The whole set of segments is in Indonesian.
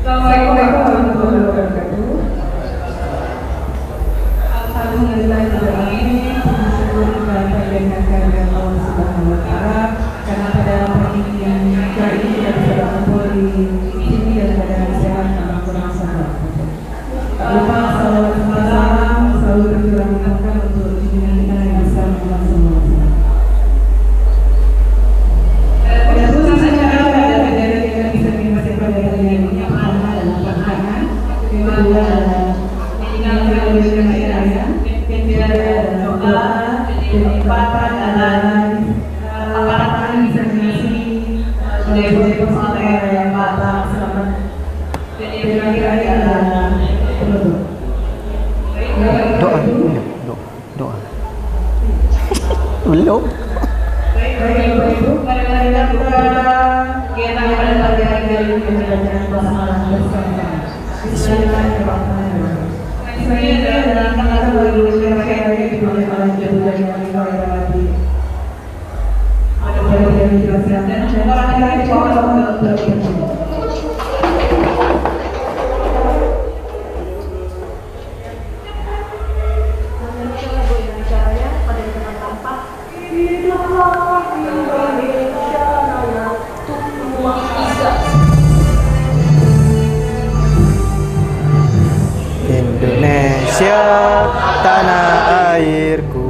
Assalamualaikum warahmatullahi wabarakatuh. Alhamdulillahirrahmanirrahim. Puji syukur kita panjatkan kehadirat Allah Subhanahu wa Ta'ala, karena pada pagi ini kali ini kita bisa berkumpul di sini dan pada sehat dan kurang sabar. Tak lupa salawat dan salam selalu tercurahkan untuk junjungan kita yang besar Muhammad SAW. Pada khusus acara ada kejadian yang bisa dimasukkan pada hari ini. Yang pertama adalah pernikahan, yang kedua adalah meninggal dunia raya, ketiga adalah doa, dan yang keempat adalah apakah disertasi dari pesantren yang Bapak selamat, dan yang terakhir adalah penutup. Doa. Belum. Baik, Ibu, mari kita kegiatan pada pagi hari ini dengan basmalah bersama. Bismillahirrahmanirrahim. Saya adalah kata bagi masyarakat yang dipimpin oleh Ibu dan Wali Kawalawati. Ada yang dijelaskan dan orang yang dibawa untuk berbincang. Indonesia, tanah airku,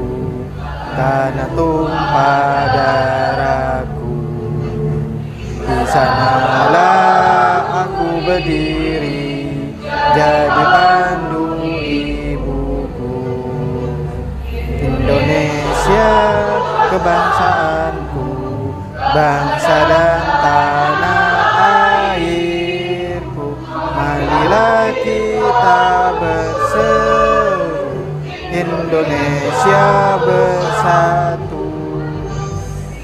tanah tumpah darahku. Di sanalah aku berdiri, jadi pandu ibuku. Indonesia, kebangsaanku, bangsa dan tanah airku. Marilah kita berseru, Indonesia bersatu.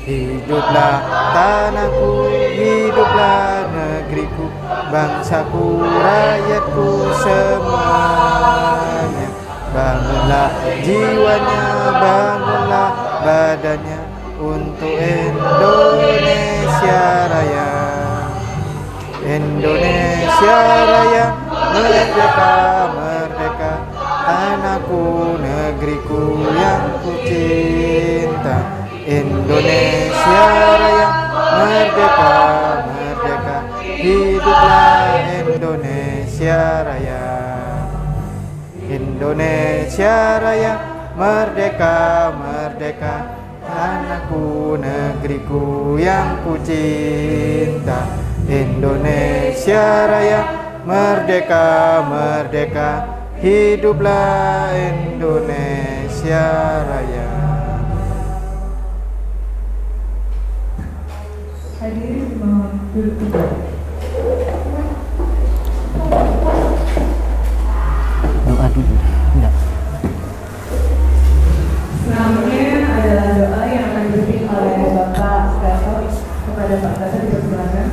Hiduplah tanahku, hiduplah negeriku, bangsaku, rakyatku semuanya. Bangunlah jiwanya, bangunlah badannya untuk Indonesia Raya. Indonesia Raya, merdeka, merdeka, tanahku, negeriku yang ku cinta. Indonesia Raya, merdeka, merdeka, hiduplah Indonesia Raya. Indonesia Raya, merdeka, merdeka, tanahku, negeriku yang ku cinta. Indonesia Raya, merdeka, merdeka, hiduplah Indonesia Raya. Hadirin mohon duduk kembali. Doa dulu. Enggak. Selanjutnya adalah doa yang akan dipimpin oleh Bapak Gatot kepada Pak Gatot, dipersilakan.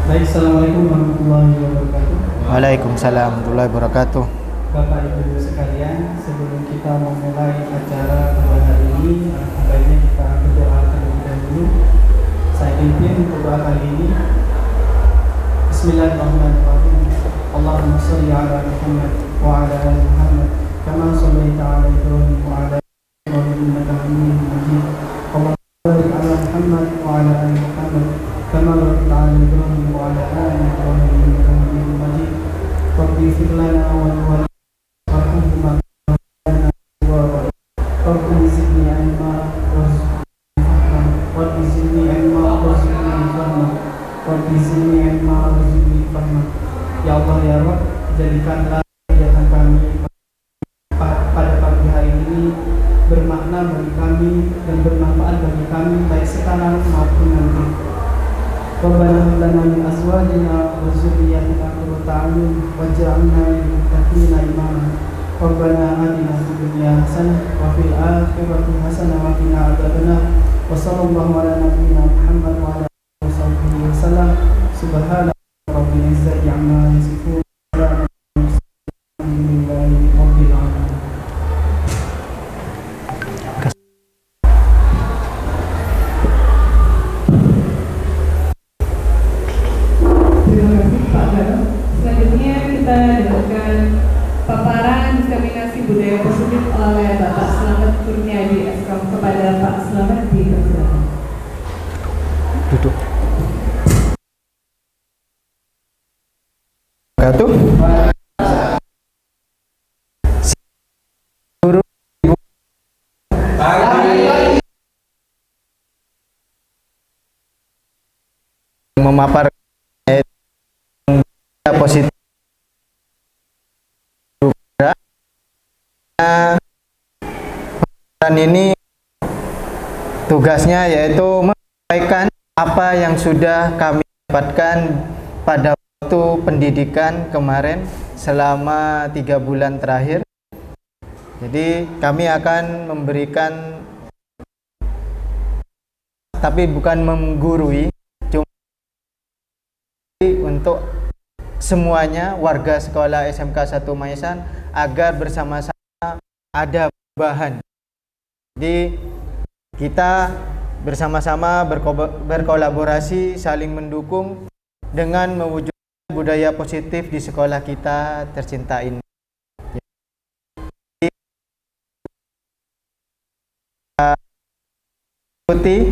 Baik, Assalamualaikum warahmatullahi wabarakatuh. Waalaikumsalam warahmatullahi wabarakatuh. Bapak Ibu sekalian, sebelum kita memulai acara pada hari ini, baiknya kita berdoa terlebih dahulu. Saya pimpin untuk doa kali ini. Bismillahirrahmanirrahim. Allahumma sholli ala Muhammad wa ala ali Muhammad kama shallaita ala Ibrahim wa ala ali Ibrahim innaka Hamidum Majid. Allahumma barik ala Muhammad wa ala ali Muhammad kama barakta ala Ibrahim wa ala ali Ibrahim innaka Hamidum Majid. Rabbi ighfir lana wa li warhamhuma Rabbi zidni ilma warzuqni fahma Rabbi zidni ilma warzuqni fahma Rabbi zidni ilma warzuqni fahma. Ya Allah ya Rabb, jadikanlah kegiatan kami pada pagi hari ini bermakna bagi kami dan bermanfaat bagi kami baik sekarang maupun nanti. Rabbana hab lana min azwajina wa dzurriyyatina qurrata a'yun waj'alna lil muttaqina imama. Rabbana atina fid dunya hasanah wa fil akhirati hasanah wa qina adzabannar. Wa sallallahu ala nabiyyina Muhammad wa ala alihi wasallam. Subhana rabbil izzati amma yasifun. Kurniadi Askom kepada Pak Slamet dipersilakan. Duduk. Wabarakatuh. Guru Ibu memaparkan positif dan ini tugasnya yaitu menyampaikan apa yang sudah kami dapatkan pada waktu pendidikan kemarin selama 3 bulan terakhir. Jadi kami akan memberikan, tapi bukan menggurui, cuma untuk semuanya warga sekolah SMK 1 Maesan agar bersama-sama ada perubahan. Jadi kita bersama-sama berkolaborasi, saling mendukung dengan mewujudkan budaya positif di sekolah kita tercinta ini. Ikuti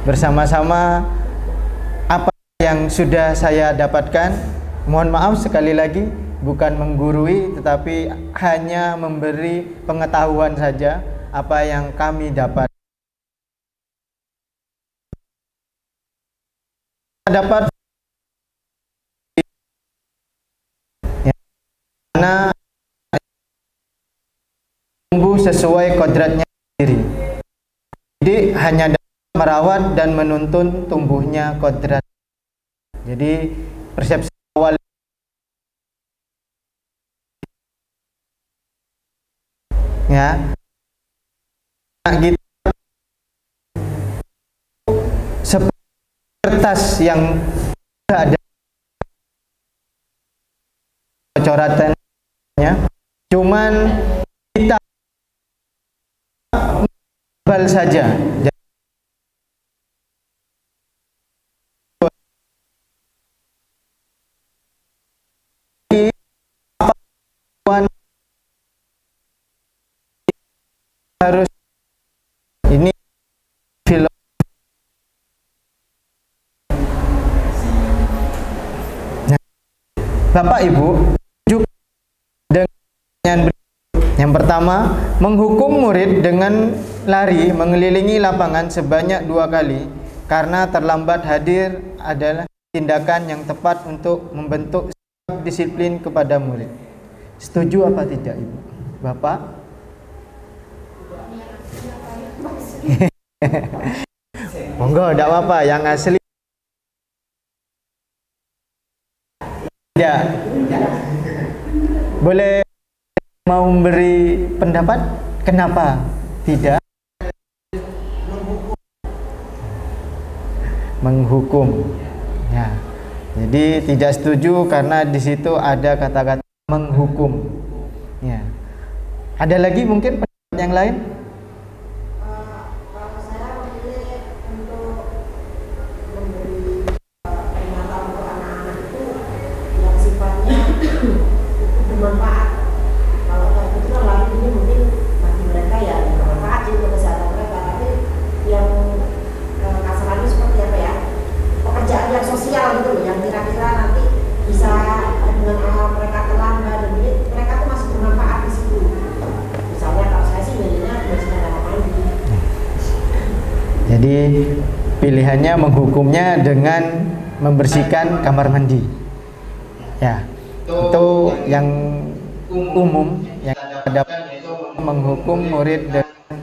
bersama-sama apa yang sudah saya dapatkan. Mohon maaf sekali lagi, bukan menggurui tetapi hanya memberi pengetahuan saja apa yang kami dapat. Dapat karena tumbuh sesuai kodratnya sendiri. Jadi hanya dapat merawat dan menuntun tumbuhnya kodrat. Jadi persepsi awal ya gitu, seperti kertas yang tidak ada coretannya, cuman kita bal saja. Harus ini film nah, Bapak Ibu juga dengan yang pertama, menghukum murid dengan lari mengelilingi lapangan sebanyak 2 kali karena terlambat hadir adalah tindakan yang tepat untuk membentuk disiplin kepada murid. Setuju apa tidak Ibu? Bapak? Monggo, tidak apa-apa, yang asli. Tidak. Boleh mau memberi pendapat? Kenapa tidak? Menghukum. Ya. Jadi tidak setuju karena di situ ada kata-kata menghukum. Ya. Ada lagi mungkin pendapat yang lain? Bermanfaat. Kalau kayak gitu kan lari ini mungkin bagi mereka ya bermanfaat sih untuk kesehatan mereka. Tapi yang kasarannya seperti apa ya? Pekerjaan yang sosial gitu loh, yang kira-kira nanti bisa dengan mereka terlambat dan ini mereka tuh masih bermanfaat di situ. Misalnya kalau saya sih milihnya bersihkan kamar mandi. Jadi pilihannya menghukumnya dengan membersihkan kamar mandi. Ya. Itu yang umum yang dapat menghukum murid dengan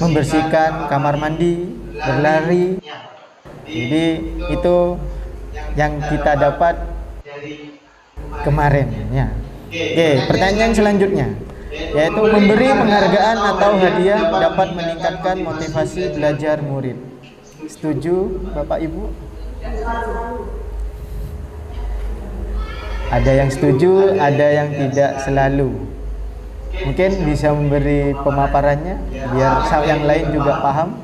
membersihkan kamar mandi, berlari. Jadi itu yang kita dapat kemarin ya. Oke, pertanyaan selanjutnya yaitu memberi penghargaan atau hadiah dapat meningkatkan motivasi belajar murid. Setuju Bapak Ibu? Ada yang setuju, ada yang tidak selalu. Mungkin bisa memberi pemaparannya biar yang lain juga paham.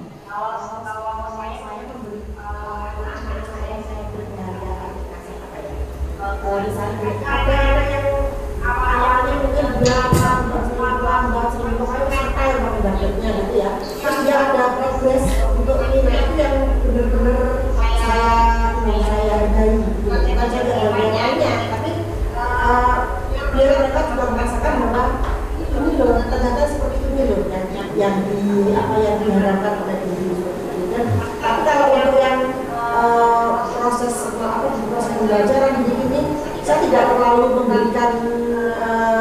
Ada yang awalnya mungkin berapa, seminggu, pokoknya santai budgetnya gitu ya. Terus dia ada progres untuk ini, nah itu yang benar-benar saya hargai gitu. Bukan saja yang lainnya, tapi biar mereka juga merasakan bahwa ini loh ternyata seperti ini loh yang diharapkan oleh diri seperti itu. Dan tapi kalau untuk yang proses pembelajaran ini saya tidak terlalu memberikan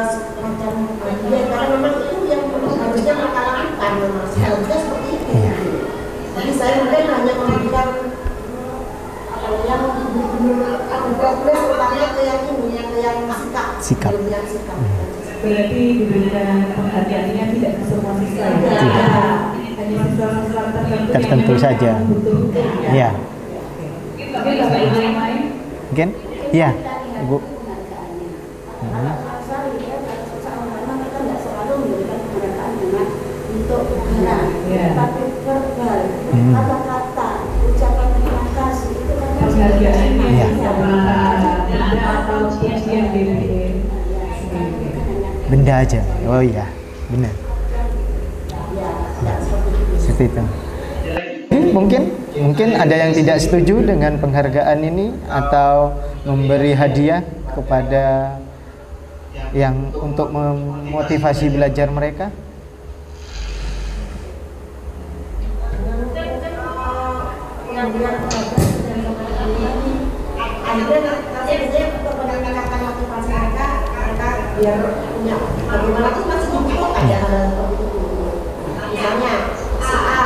semacam bagian karena memang itu yang harusnya mereka lakukan, memang seharusnya seperti itu. Jadi saya mungkin hanya memberikan yang benar-benar ada progres utama ke yang ini, ke yang sikap. Berarti diberikan penghargaannya tidak ke semua siswa. Hanya siswa-siswa tertentu saja. Iya. Mungkin Bapak Ibu yang lain? Mungkin? Iya, Ibu. Untuk tapi verbal, kata-kata, ucapan terima kasih itu kan penghargaannya sama benda atau pujian diri. Benda aja. Oh iya, benar. Ya, seperti itu. Mungkin ada yang tidak setuju dengan penghargaan ini atau memberi hadiah kepada yang untuk memotivasi belajar mereka. Akhirnya nanti untuk meningkatkan motivasi mereka biar punya bagaimana tuh masih dibutuhkan ya hal seperti itu. Misalnya si A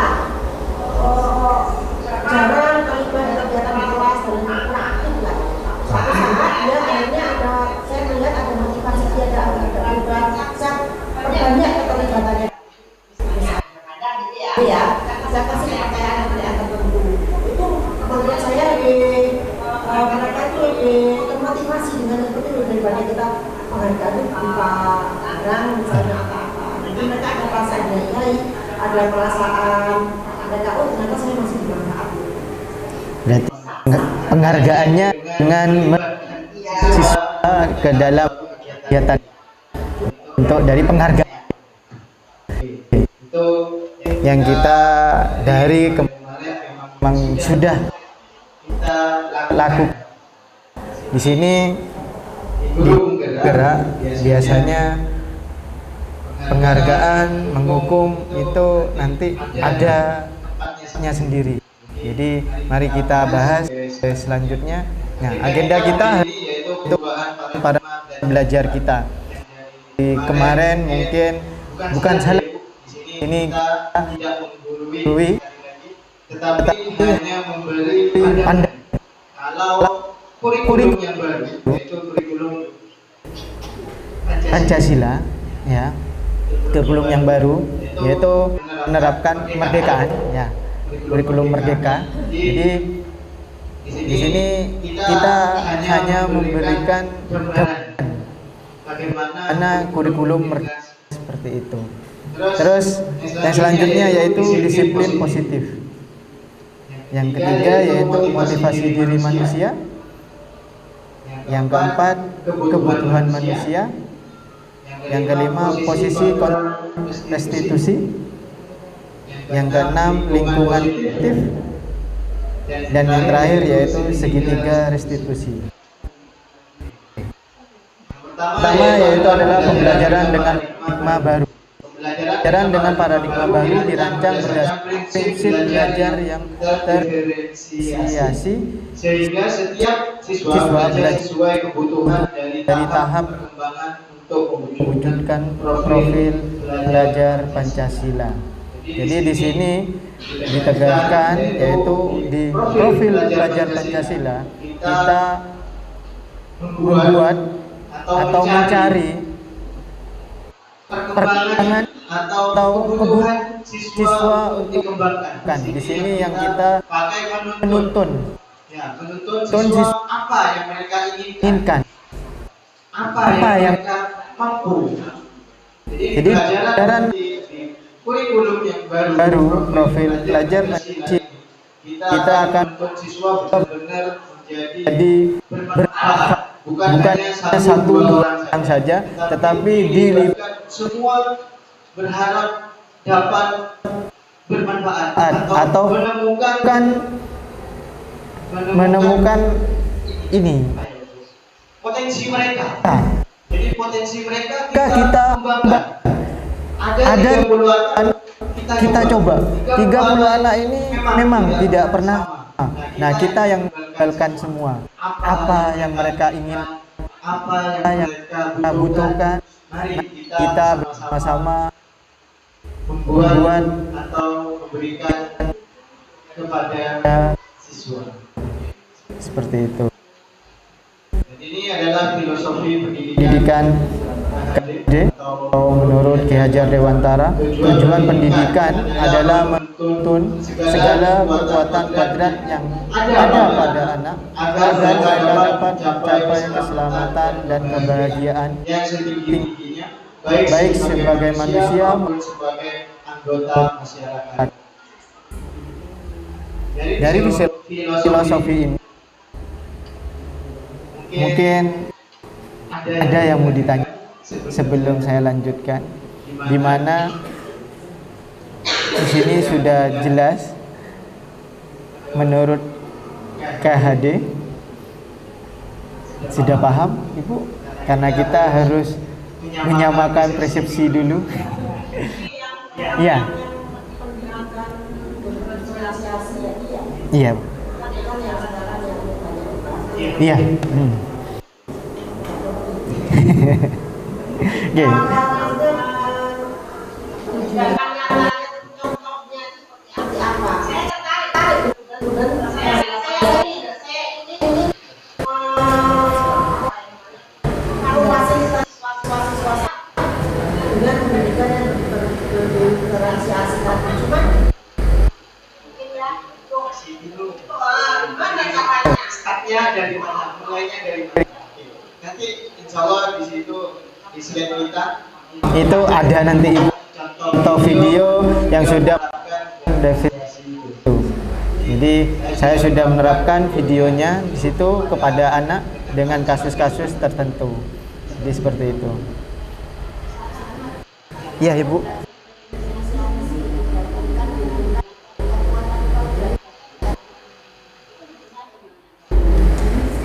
jarang terlibat kegiatan di kelas dan kurang aktif lah. Suatu saat dia akhirnya saya melihat ada motivasi dia ada terlibat, saya perbanyak keterlibatannya. Ya, saya kasih kepercayaan kepada tertentu. Itu menurut saya mereka itu lebih termotivasi dengan seperti itu daripada kita menghargai berupa barang misalnya apa-apa. Jadi mereka ada perasaan nilai, ada perasaan mereka ternyata saya masih bermanfaat. Berarti penghargaannya dengan siswa ke dalam kegiatan untuk dari penghargaan yang kita dari memang sudah lakukan di sini di gerak biasanya penghargaan menghukum itu nanti ada nya sendiri. Jadi mari kita bahas selanjutnya. Nah, agenda kita untuk para belajar kita. Di kemarin mungkin bukan salah ini menggurui tetapi hanya memberi pandangan kalau kurikulum yang baru yaitu kurikulum Pancasila ya, kurikulum yang baru yaitu menerapkan kemerdekaan ya, kurikulum merdeka. Jadi di sini kita hanya memberikan bagaimana kurikulum merdeka seperti itu. Terus yang selanjutnya yaitu disiplin positif. Yang ketiga yaitu motivasi diri manusia. Yang keempat kebutuhan manusia. Yang kelima posisi restitusi. Yang keenam lingkungan aktif. Dan yang terakhir yaitu segitiga restitusi. Pertama yaitu adalah pembelajaran dengan paradigma baru. Pembelajaran dengan paradigma baru dirancang berdasarkan prinsip belajar yang terdiferensiasi sehingga setiap siswa belajar sesuai kebutuhan dari tahap perkembangan untuk mewujudkan profil belajar Pancasila. Jadi di sini ditegaskan yaitu di profil belajar Pancasila kita membuat atau mencari perkembangan atau kebutuhan siswa untuk dikembangkan. Di sini yang kita menuntun siswa apa yang mereka inginkan, apa yang mereka mampu. Jadi pelajaran di kurikulum yang baru profil belajar kita akan siswa benar-benar menjadi bermanfaat. Bukan hanya satu dua orang saja, tetapi dilibatkan semua berharap dapat bermanfaat atau menemukan ini potensi mereka. Jadi potensi mereka kita kembangkan. Ada 30 anak kita coba. 30 anak ini memang tidak pernah. Nah, kita yang mengembangkan semua. Apa yang mereka ingin, apa yang mereka butuhkan. Mari kita bersama-sama membuat atau memberikan kepada siswa. Seperti itu. Dan ini adalah filosofi pendidikan KHD atau menurut Ki Hajar Dewantara. Tujuan pendidikan adalah menuntun segala kekuatan kodrat yang ada pada anak agar mereka dapat mencapai keselamatan dan kebahagiaan yang setinggi-tingginya, baik sebagai manusia maupun sebagai anggota masyarakat. Dari filosofi ini mungkin ada yang mau ditanya sebelum saya lanjutkan, di mana di sini sudah jelas menurut KHD. Sudah paham Ibu? Karena kita harus menyamakan persepsi dulu. Iya. Iya. Iya. Oke. Dari mana? Mulainya dari mana? Nanti insya Allah di situ di slide kita itu ada nanti contoh video yang sudah definisi itu. Jadi saya sudah menerapkan videonya di situ kepada anak dengan kasus-kasus tertentu. Jadi seperti itu. Iya Ibu.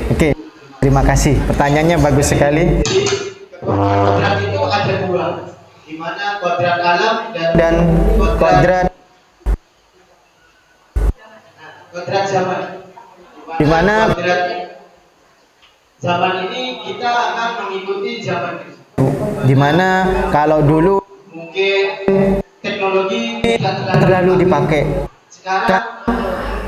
Oke, terima kasih. Pertanyaannya bagus sekali. Kodrat itu ada dua, di mana kodrat alam dan kodrat zaman. Di mana kodrat zaman ini kita akan mengikuti zaman itu. Di mana kalau dulu mungkin teknologi tidak terlalu dipakai. Sekarang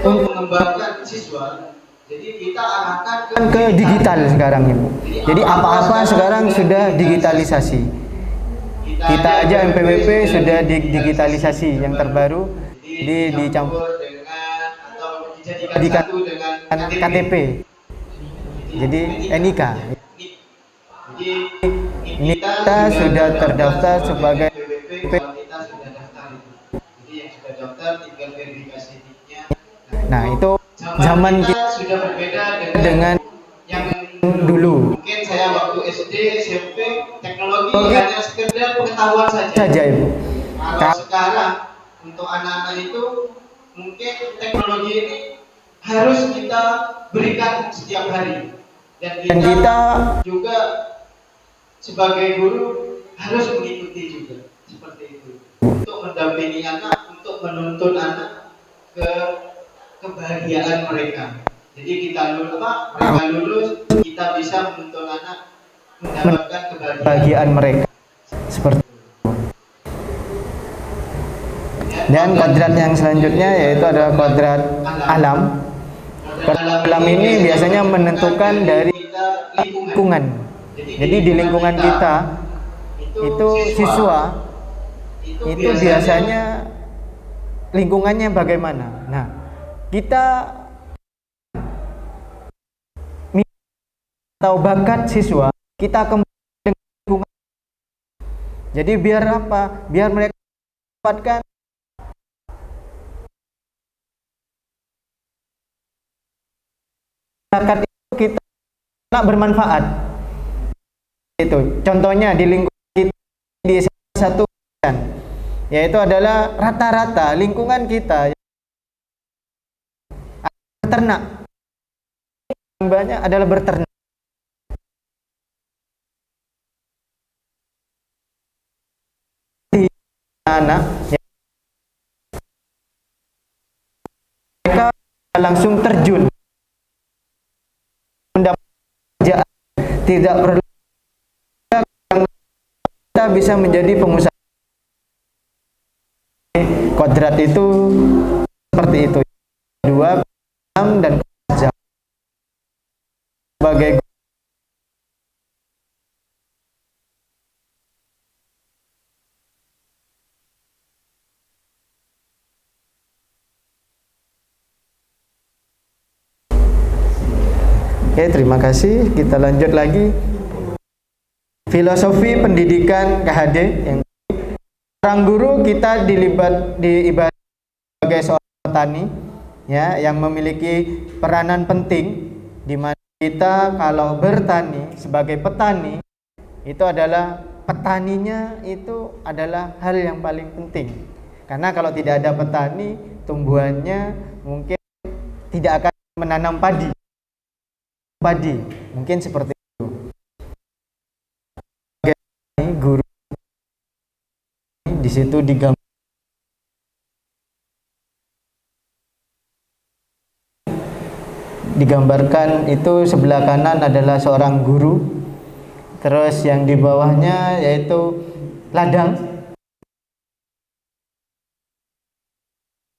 untuk mengembangkan siswa, jadi kita arahkan ke digital sekarang Ibu. Jadi apa-apa sekarang sudah digitalisasi. Kita aja MPWP sudah digitalisasi yang terbaru dicampur dengan atau dijadikan satu dengan KTP. Jadi NIK. Jadi kita sudah terdaftar sebagai MPWP. Kita sudah daftar itu. Jadi yang sudah daftar tinggal verifikasi NIK-nya. Nah, itu zaman kita sudah berbeda dengan yang dulu. Mungkin saya waktu SD, SMP, teknologi hanya sekedar pengetahuan saja Ibu. Kalau sekarang untuk anak-anak itu mungkin teknologi ini harus kita berikan setiap hari. Dan kita juga sebagai guru harus mengikuti juga seperti itu. Untuk mendampingi anak, untuk menuntun anak ke kebahagiaan mereka. Jadi kita mereka lulus, kita bisa menuntun anak mendapatkan kebahagiaan mereka. Seperti itu. Dan kodrat yang selanjutnya yaitu adalah kodrat alam. Kodrat alam ini biasanya menentukan dari lingkungan. Jadi di lingkungan kita itu siswa itu biasanya lingkungannya bagaimana. Nah, kita atau bakat siswa kita kembali dengan lingkungan. Jadi biar apa? Biar mereka dapatkan bakat itu kita bermanfaat. Itu contohnya di lingkungan kita di satu yaitu adalah rata-rata lingkungan kita beternak, banyak adalah beternak. Anak ya, mereka langsung terjun mendapat kerjaan, tidak perlu kita bisa menjadi pengusaha. Kodrat itu seperti itu, dua dan kerja sebagai Oke, terima kasih. Kita lanjut lagi. Filosofi pendidikan KHD yang seorang guru kita diibarat sebagai seorang petani ya, yang memiliki peranan penting, di mana kita kalau bertani sebagai petani itu adalah petaninya itu adalah hal yang paling penting. Karena kalau tidak ada petani, tumbuhannya mungkin tidak akan menanam padi, mungkin seperti itu. Guru di situ digambarkan itu sebelah kanan adalah seorang guru, terus yang di bawahnya yaitu ladang.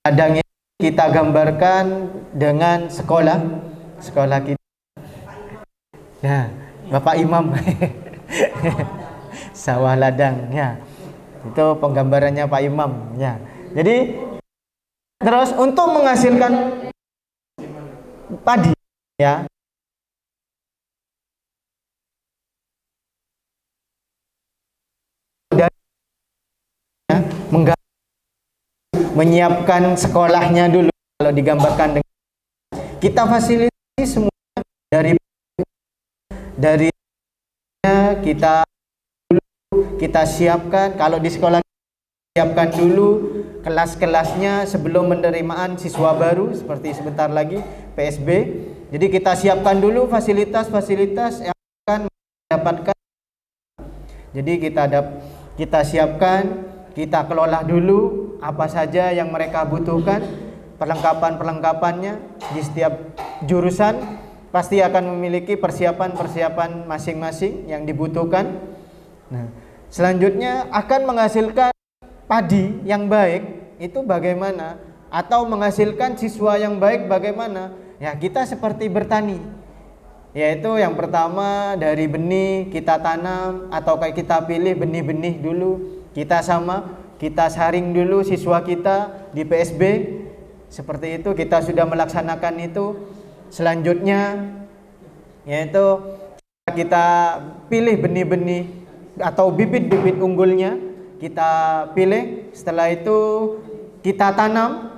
Ladang ini kita gambarkan dengan sekolah kita. Ya, Bapak Imam. Sawah ladang ya. Itu penggambarannya Pak Imam ya. Jadi terus untuk menghasilkan padi ya, dan menyiapkan sekolahnya dulu. Kalau digambarkan dengan kita fasilitasi semua dari kita siapkan. Kalau di sekolah siapkan dulu kelas-kelasnya sebelum penerimaan siswa baru seperti sebentar lagi PSB. Jadi kita siapkan dulu fasilitas-fasilitas yang akan mendapatkan. Jadi kita siapkan, kita kelola dulu apa saja yang mereka butuhkan, perlengkapan-perlengkapannya. Di setiap jurusan pasti akan memiliki persiapan-persiapan masing-masing yang dibutuhkan. Nah, selanjutnya akan menghasilkan padi yang baik itu bagaimana, atau menghasilkan siswa yang baik bagaimana? Ya, kita seperti bertani. Yaitu yang pertama dari benih kita tanam atau kayak kita pilih benih-benih dulu, kita saring dulu siswa kita di PSB. Seperti itu kita sudah melaksanakan itu. Selanjutnya yaitu kita pilih benih-benih atau bibit-bibit unggulnya, kita pilih. Setelah itu kita tanam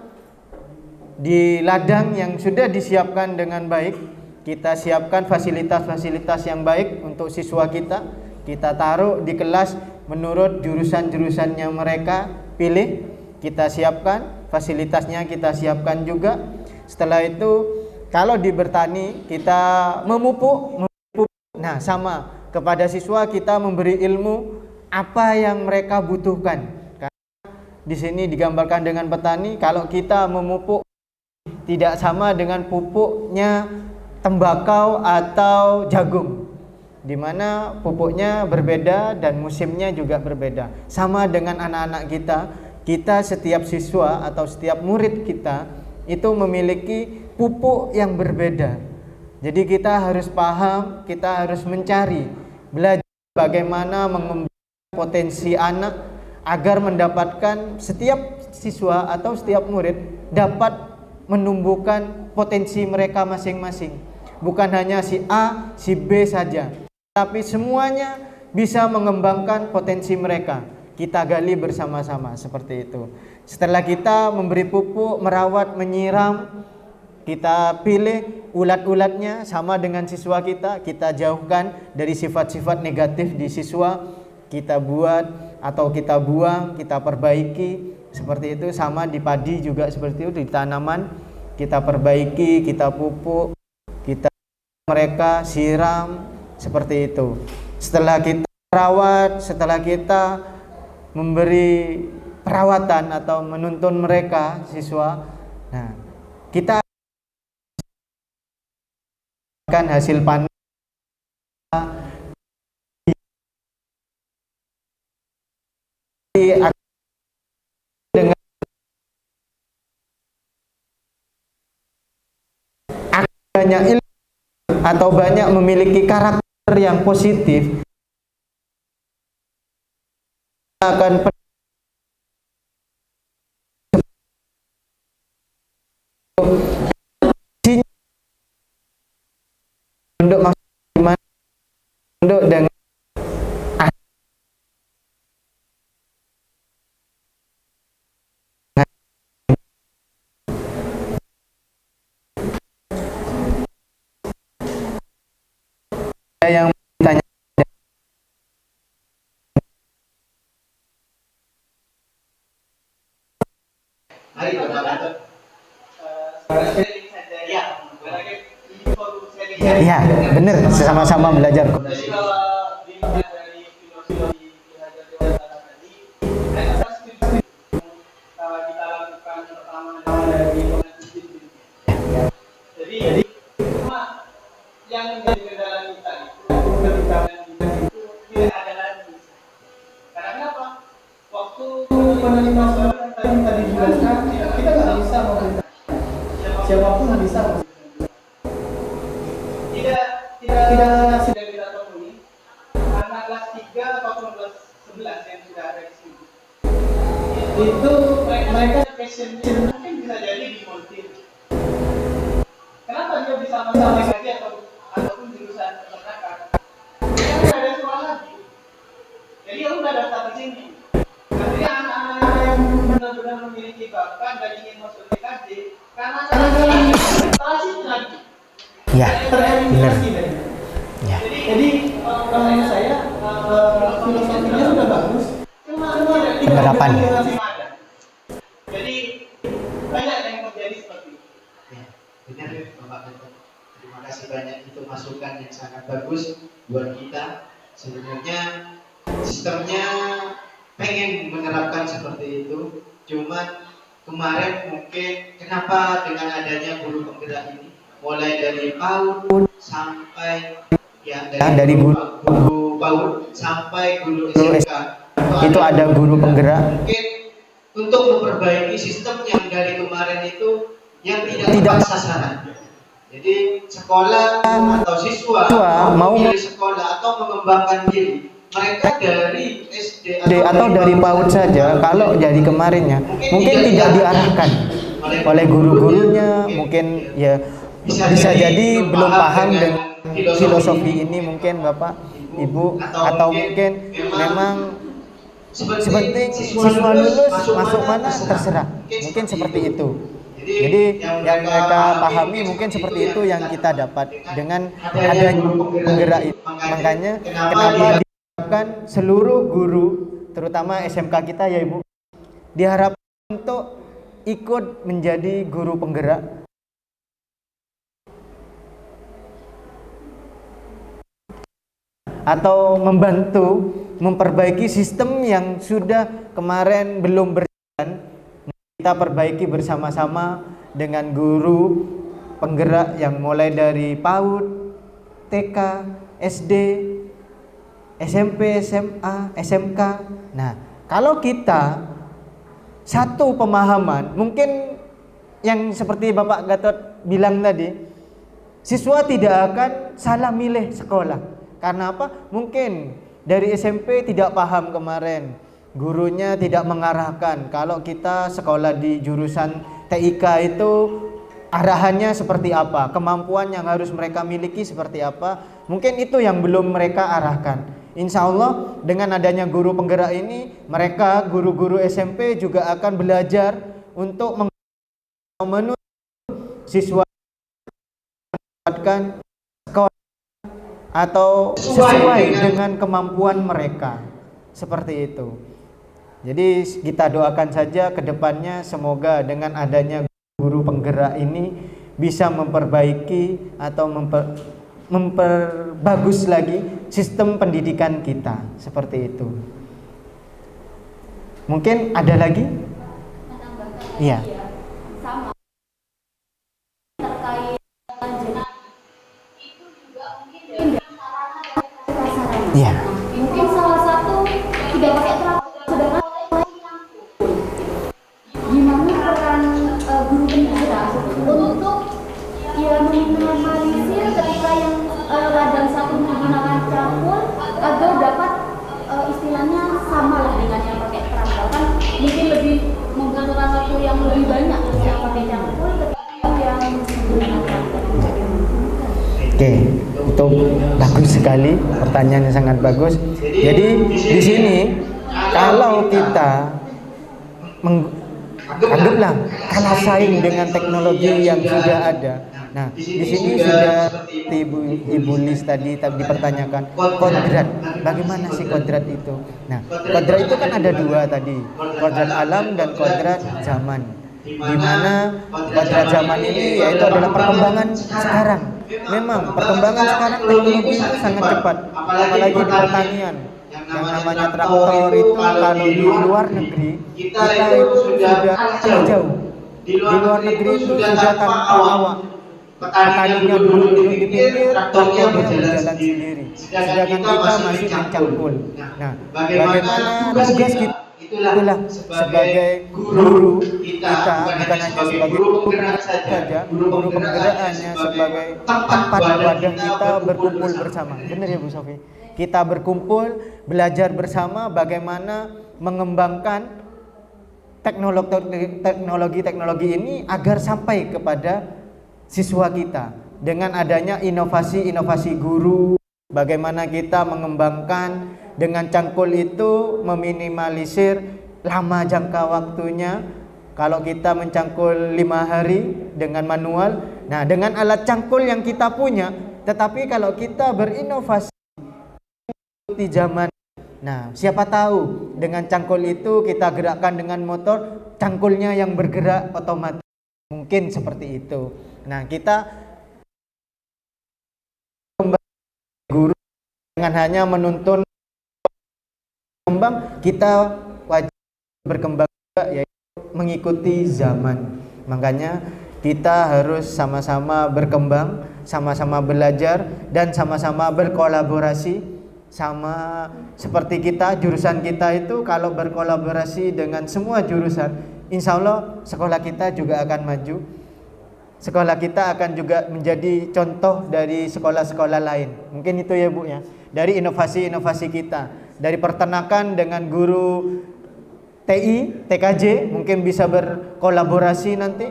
di ladang yang sudah disiapkan dengan baik. Kita siapkan fasilitas-fasilitas yang baik untuk siswa kita. Kita taruh di kelas menurut jurusan-jurusan yang mereka pilih. Kita siapkan fasilitasnya, kita siapkan juga. Setelah itu kalau di bertani kita memupuk. Nah, sama kepada siswa kita memberi ilmu apa yang mereka butuhkan. Karena di sini digambarkan dengan petani, kalau kita memupuk tidak sama dengan pupuknya tembakau atau jagung, di mana pupuknya berbeda dan musimnya juga berbeda. Sama dengan anak-anak kita setiap siswa atau setiap murid kita itu memiliki pupuk yang berbeda. Jadi kita harus paham, kita harus mencari, belajar bagaimana mengembangkan potensi anak agar mendapatkan setiap siswa atau setiap murid dapat menumbuhkan potensi mereka masing-masing. Bukan hanya si A, si B saja, tapi semuanya bisa mengembangkan potensi mereka. Kita gali bersama-sama seperti itu. Setelah kita memberi pupuk, merawat, menyiram, kita pilih ulat-ulatnya sama dengan siswa kita jauhkan dari sifat-sifat negatif di siswa. Kita buat atau kita buang, kita perbaiki. Seperti itu, sama di padi juga seperti itu, di tanaman kita perbaiki, kita pupuk, kita mereka siram, seperti itu. Setelah kita rawat, setelah kita memberi perawatan atau menuntun mereka siswa, nah kita akan hasil panen dengan banyak ilmu atau banyak memiliki karakter yang positif, akan untuk masuk untuk dengan yang ditanya. Ya, benar, sama-sama belajar. Jadi kalau dilihat dari filosofi belajar dewasa tadi, saya setuju kita lakukan pertama dari disiplin. Jadi cuma yang menjadi kendala kita itu ketika kita itu tidak ada lagi. Karena kenapa? Waktu penerima suara tadi dijelaskan, kita nggak bisa memerintah. Siapapun nggak bisa. Tidak sudah kita temui anak kelas 3 atau kelas 11 yang sudah ada di sini. Itu mereka passion mungkin bisa jadi di montir. Kenapa dia bisa mencapai gaji ataupun jurusan peternakan? Dia nggak ada sekolah lagi. Jadi dia udah daftar di sini. Artinya anak-anak yang benar-benar memiliki bakat dan ingin masuk TKJ karena terasi lagi. Ya, benar. Ya. Jadi menurut saya filosofinya sudah bagus. Cuma Penerapan. Jadi banyak yang terjadi seperti itu. Ya, benar Bapak Ketua. Terima kasih banyak, itu masukan yang sangat bagus buat kita. Sebenarnya sistemnya pengen menerapkan seperti itu, cuman kemarin mungkin kenapa dengan adanya guru penggerak ini, mulai dari PAUD sampai ya dari guru PAUD sampai guru SMK itu ada guru penggerak. Mungkin untuk memperbaiki sistem yang dari kemarin itu yang tidak tepat sasaran. Jadi sekolah atau siswa mau memilih sekolah atau mengembangkan diri, mereka dari SD atau dari PAUD saja, kalau jadi kemarinnya mungkin tidak diarahkan oleh guru-gurunya, mungkin ya bisa jadi belum paham dengan filosofi ini mungkin Bapak, Ibu, atau mungkin memang sepenting siswa lulus masuk mana terserah, mungkin seperti itu. Jadi yang mereka pahami mungkin seperti itu yang kita dapat dengan adanya penggerak itu. Makanya kenapa diharapkan seluruh guru, terutama SMK kita ya Ibu, diharapkan untuk ikut menjadi guru penggerak atau membantu memperbaiki sistem yang sudah kemarin belum berjalan. Kita perbaiki bersama-sama dengan guru penggerak yang mulai dari PAUD, TK, SD, SMP, SMA, SMK. Nah, kalau kita satu pemahaman, mungkin yang seperti Bapak Gatot bilang tadi, siswa tidak akan salah milih sekolah. Karena apa? Mungkin dari SMP tidak paham kemarin, gurunya tidak mengarahkan. Kalau kita sekolah di jurusan TIK itu arahannya seperti apa, kemampuan yang harus mereka miliki seperti apa, mungkin itu yang belum mereka arahkan. Insya Allah dengan adanya guru penggerak ini, mereka guru-guru SMP juga akan belajar untuk menuntun siswa mendapatkan sekolah atau sesuai dengan kemampuan mereka, seperti itu. Jadi kita doakan saja ke depannya semoga dengan adanya guru penggerak ini bisa memperbaiki atau memperbagus lagi sistem pendidikan kita, seperti itu. Mungkin ada lagi? Iya. Sama terkait lanjutan itu juga mungkin dari sarana. Iya. Mungkin salah satu tidak pakai terapkan, sedangkan gimana peran guru penggerak untuk ya meminimalisir ketika yang ladang satu menggunakan cangkul agar dapat istilahnya sama lah dengan yang pakai terapkan, kan mungkin lebih membutuhkan waktu yang lebih banyak yang pakai cangkul ketika yang menggunakan terapkan. Oke, itu bagus sekali, pertanyaannya sangat bagus. Jadi di sini kalau kita anggaplah kalah saing dengan teknologi yang sudah ada. Nah, di sini sudah Ibu Lis tadi dipertanyakan kodrat. Bagaimana sih kodrat itu? Nah, kodrat itu kan ada dua tadi, kodrat alam dan kodrat zaman. Di mana kodrat zaman ini yaitu adalah perkembangan sekarang. Memang perkembangan sekarang teknologi itu sangat cepat, apalagi di pertanian. Yang namanya traktor itu kalau di luar negeri kita itu sudah kalah jauh. Di luar negeri itu sudah tanpa awak. Petaninya dulu duduk di pinggir, traktornya berjalan sendiri. Sedangkan kita masih mencangkul. Nah, bagaimana tugas kita? Itulah sebagai guru kita bukan hanya sebagai guru penggerak saja, guru penggeraknya sebagai tempat wadah kita berkumpul bersama. Benar ya Bu Sofi? Kita berkumpul, belajar bersama bagaimana mengembangkan teknologi ini agar sampai kepada siswa kita. Dengan adanya inovasi-inovasi guru, bagaimana kita mengembangkan dengan cangkul itu meminimalisir lama jangka waktunya. Kalau kita mencangkul 5 hari dengan manual, nah dengan alat cangkul yang kita punya, tetapi kalau kita berinovasi di zaman, nah siapa tahu dengan cangkul itu kita gerakkan dengan motor, cangkulnya yang bergerak otomatis, mungkin seperti itu. Nah kita guru dengan hanya menuntun berkembang, kita wajib berkembang juga, yaitu mengikuti zaman. Makanya kita harus sama-sama berkembang, sama-sama belajar, dan sama-sama berkolaborasi. Sama seperti kita, jurusan kita itu kalau berkolaborasi dengan semua jurusan, insya Allah sekolah kita juga akan maju. Sekolah kita akan juga menjadi contoh dari sekolah-sekolah lain. Mungkin itu ya Bu ya. Dari inovasi-inovasi kita, dari peternakan dengan guru TI, TKJ mungkin bisa berkolaborasi nanti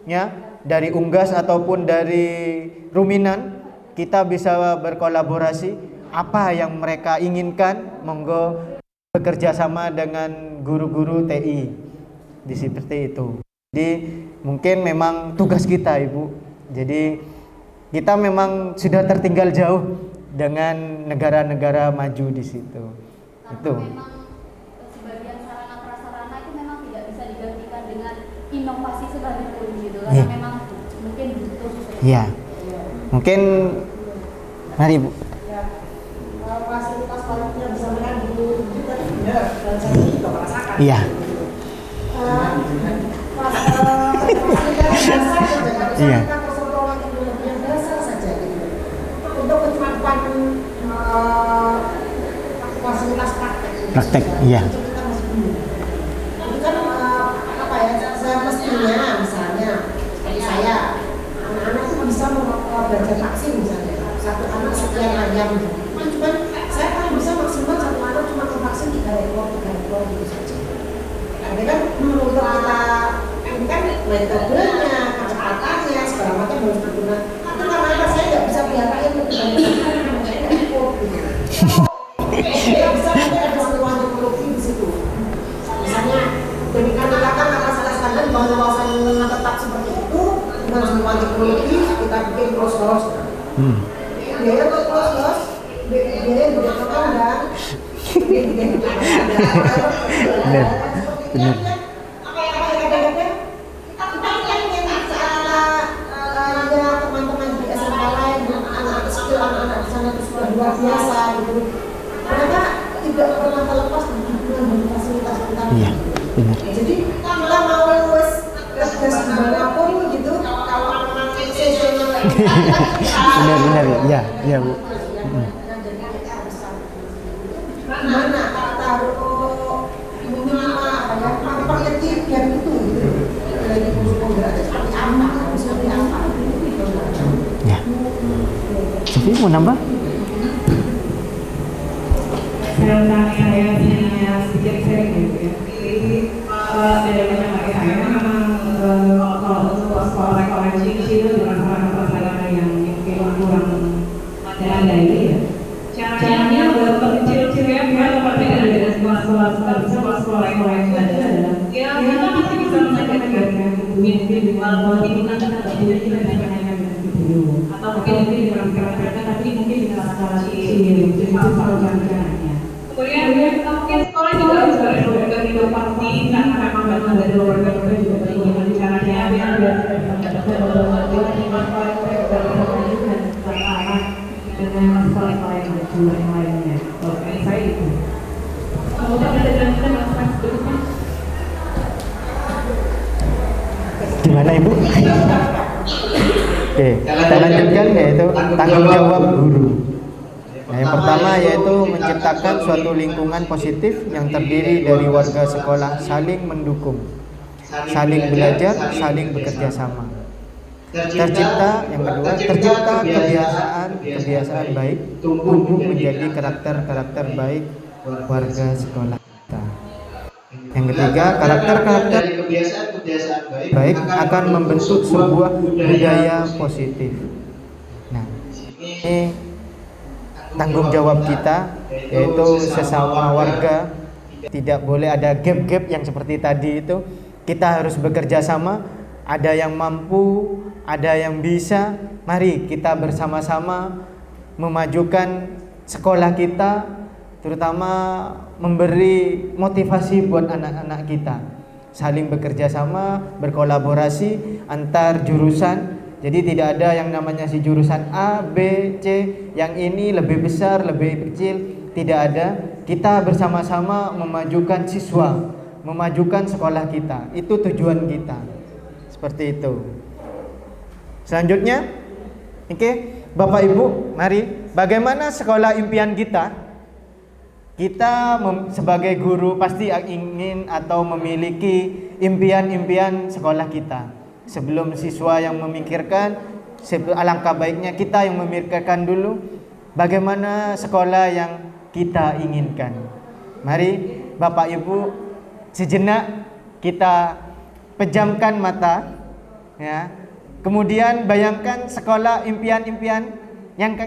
ya. Dari Unggas ataupun dari Ruminan kita bisa berkolaborasi. Apa yang mereka inginkan, monggo bekerja sama dengan guru-guru TI. Di seperti itu. Jadi mungkin memang tugas kita Ibu. Jadi kita memang sudah tertinggal jauh dengan negara-negara maju di situ. Karena Itu. memang sebagian sarana prasarana itu memang tidak bisa digantikan dengan inovasi sekalipun gitu. Karena Iya. memang mungkin butuh. Iya. Mungkin mari Bu. Fasilitas paling yang disampaikan guru juga dan saya juga merasakan. Iya. Iya. Persoalan teknologi yang dasar saja gitu. Untuk pencapaian fasilitas praktek. Praktek, iya. Kita masih belum. Itu kan apa ya? Saya mestinya misalnya seperti saya, anak-anak itu bisa belajar vaksin misalnya. Satu anak sekian ayam. Cuman saya kan bisa maksimal satu anak cuma vaksin 3 ekor gitu saja. Jadi kan menurut kita ini kan metodenya, kecepatannya, segala macam harus digunakan. Itu karena apa saya nggak bisa pelihara yang lebih banyak karena saya nggak cukup gitu. Nggak bisa mungkin ada satu teknologi di situ. Misalnya demikian dikatakan akan salah standar pengawasan tetap seperti itu dengan semua teknologi kita bikin cross-cross. Biaya untuk cross-cross, biaya yang didatangkan dan benar. Benar. Apa yang kadang-kadang kita pengen ada teman-teman di SMA lain, anak-anak skill, anak-anak di sana itu sudah luar biasa gitu. Mereka tidak pernah terlepas dari dukungan dari fasilitas kita. Iya, benar. Jadi kita mau tes dimanapun gitu, kalau memang sesuatu Benar ya. Iya, Bu. mana taruh minimal apa ya, pengertian gap itu gitu. Lagi berada seperti apa Ya. Jadi mau nambah? Tentang saya sedikit sharing gitu ya. Jadi dari banyak saya memang kalau untuk sekolah rekoleksi itu dengan sarana-sarana yang mungkin kurang memadai ya. Caranya buat kecil-kecil ya, biar berbeda dari sekolah-sekolah rekoleksi adalah ya kita pasti bisa mengajarkan mungkin di luar ini kita bisa mengajarkan dulu atau mungkin di dalam kerajaan tapi mungkin di skala kecil jadi selalu jangan-jangannya. Kemudian mungkin sekolah juga harus berkeluarga inovasi karena memang bagian dari keluarga kita juga bagaimana caranya biar dengan sekolah-sekolah yang maju yang lainnya. Kalau saya itu. Kemudian ada lanjutan masalah berikutnya. Gimana Ibu? Oke, kita lanjutkan yaitu tanggung jawab guru. Nah, yang pertama yaitu menciptakan suatu lingkungan positif yang terdiri dari warga sekolah saling mendukung, saling belajar, saling bekerja sama. Tercipta yang kedua, tercipta kebiasaan baik, tumbuh menjadi karakter baik warga sekolah kita. Yang ketiga, karakter kebiasaan baik akan membentuk sebuah budaya positif. Nah, ini tanggung jawab kita yaitu sesama warga. Tidak boleh ada gap-gap yang seperti tadi itu. Kita harus bekerja sama. Ada yang mampu, ada yang bisa. Mari kita bersama-sama memajukan sekolah kita, terutama memberi motivasi buat anak-anak kita. Saling bekerja sama, berkolaborasi antar jurusan. Jadi tidak ada yang namanya si jurusan A, B, C, yang ini lebih besar, lebih kecil. Tidak ada. Kita bersama-sama memajukan siswa, memajukan sekolah kita. Itu tujuan kita. Seperti itu. Selanjutnya, oke, Bapak Ibu, mari. Bagaimana sekolah impian kita? Kita sebagai guru pasti ingin atau memiliki impian-impian sekolah kita. Sebelum siswa yang memikirkan, alangkah baiknya kita yang memikirkan dulu bagaimana sekolah yang kita inginkan. Mari Bapak Ibu sejenak kita pejamkan mata, ya. Kemudian bayangkan sekolah impian-impian yang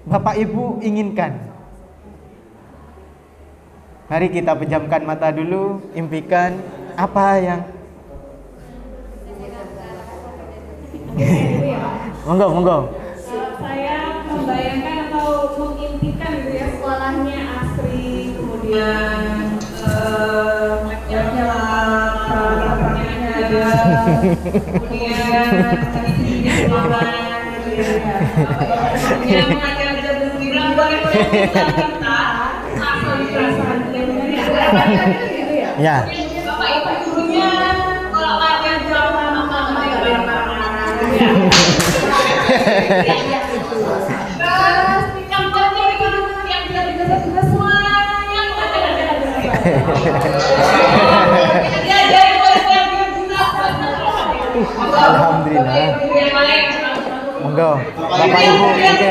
Bapak Ibu inginkan. Mari kita pejamkan mata dulu, impikan apa yang monggo. Saya membayangkan atau mengimpikan gitu ya, sekolahnya asri, kemudian peralatannya ada, kemudian di ruangan, yang mengajar bergembira boleh kita asal perasaan gitu ya. ya. Bapak Ibu gurunya kalau ngajar jalan sama Alhamdulillah. Monggo. Bapak Ibu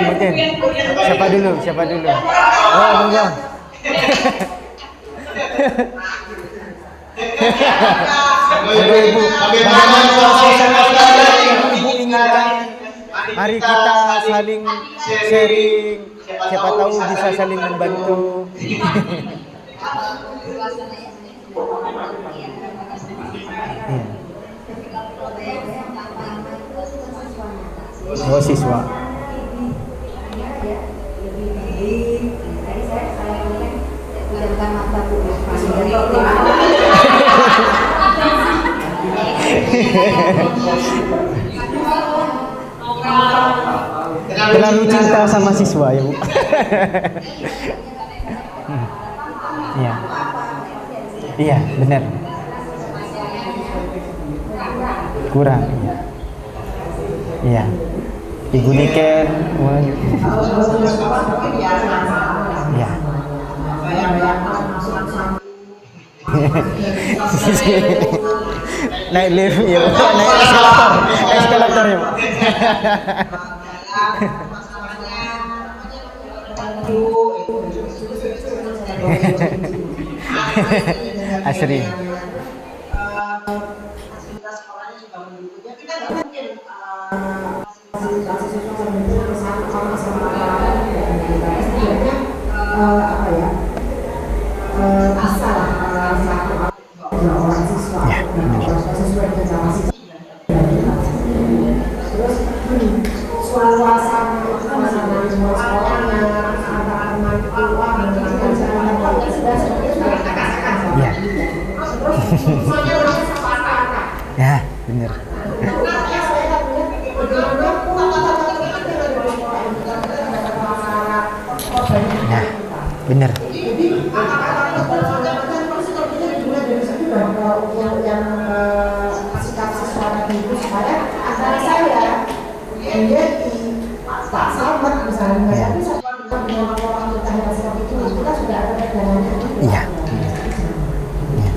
mungkin. Siapa dulu? Oh, monggo. Monggo Ibu. Bagaimana suasana yang Ibu inginkan? Mari kita saling sharing. Siapa tahu bisa saling membantu. Oh, siswa. pejamkan mata Bu, masih Terlalu cinta sama siswa ya, Bu. Iya. Iya, benar. Kurang. Iya. Ibu Niken. Iya. Naik lift ya, naik eskalator ya. Asri. Fasilitas sekolahnya juga mendukungnya. Kita nggak mungkin fasilitas siswa sampai ke sama setidaknya apa ya bisa lah satu orang siswa sesuai dengan kapasitas. Terus suasana sekolahnya antara teman tua dengan anak sudah Ya. Ya, benar. Nah, benar. Yang sikap siswa itu supaya antara saya dia Pak Sahabat misalnya tapi dengan orang kita yang sikap itu kita sudah ada pegangannya. Iya. Iya.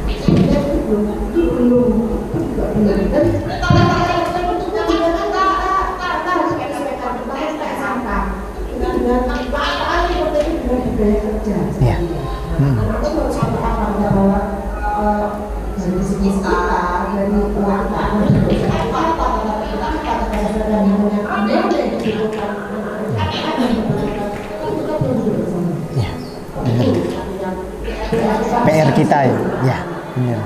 PR kita ya. Ya, benar.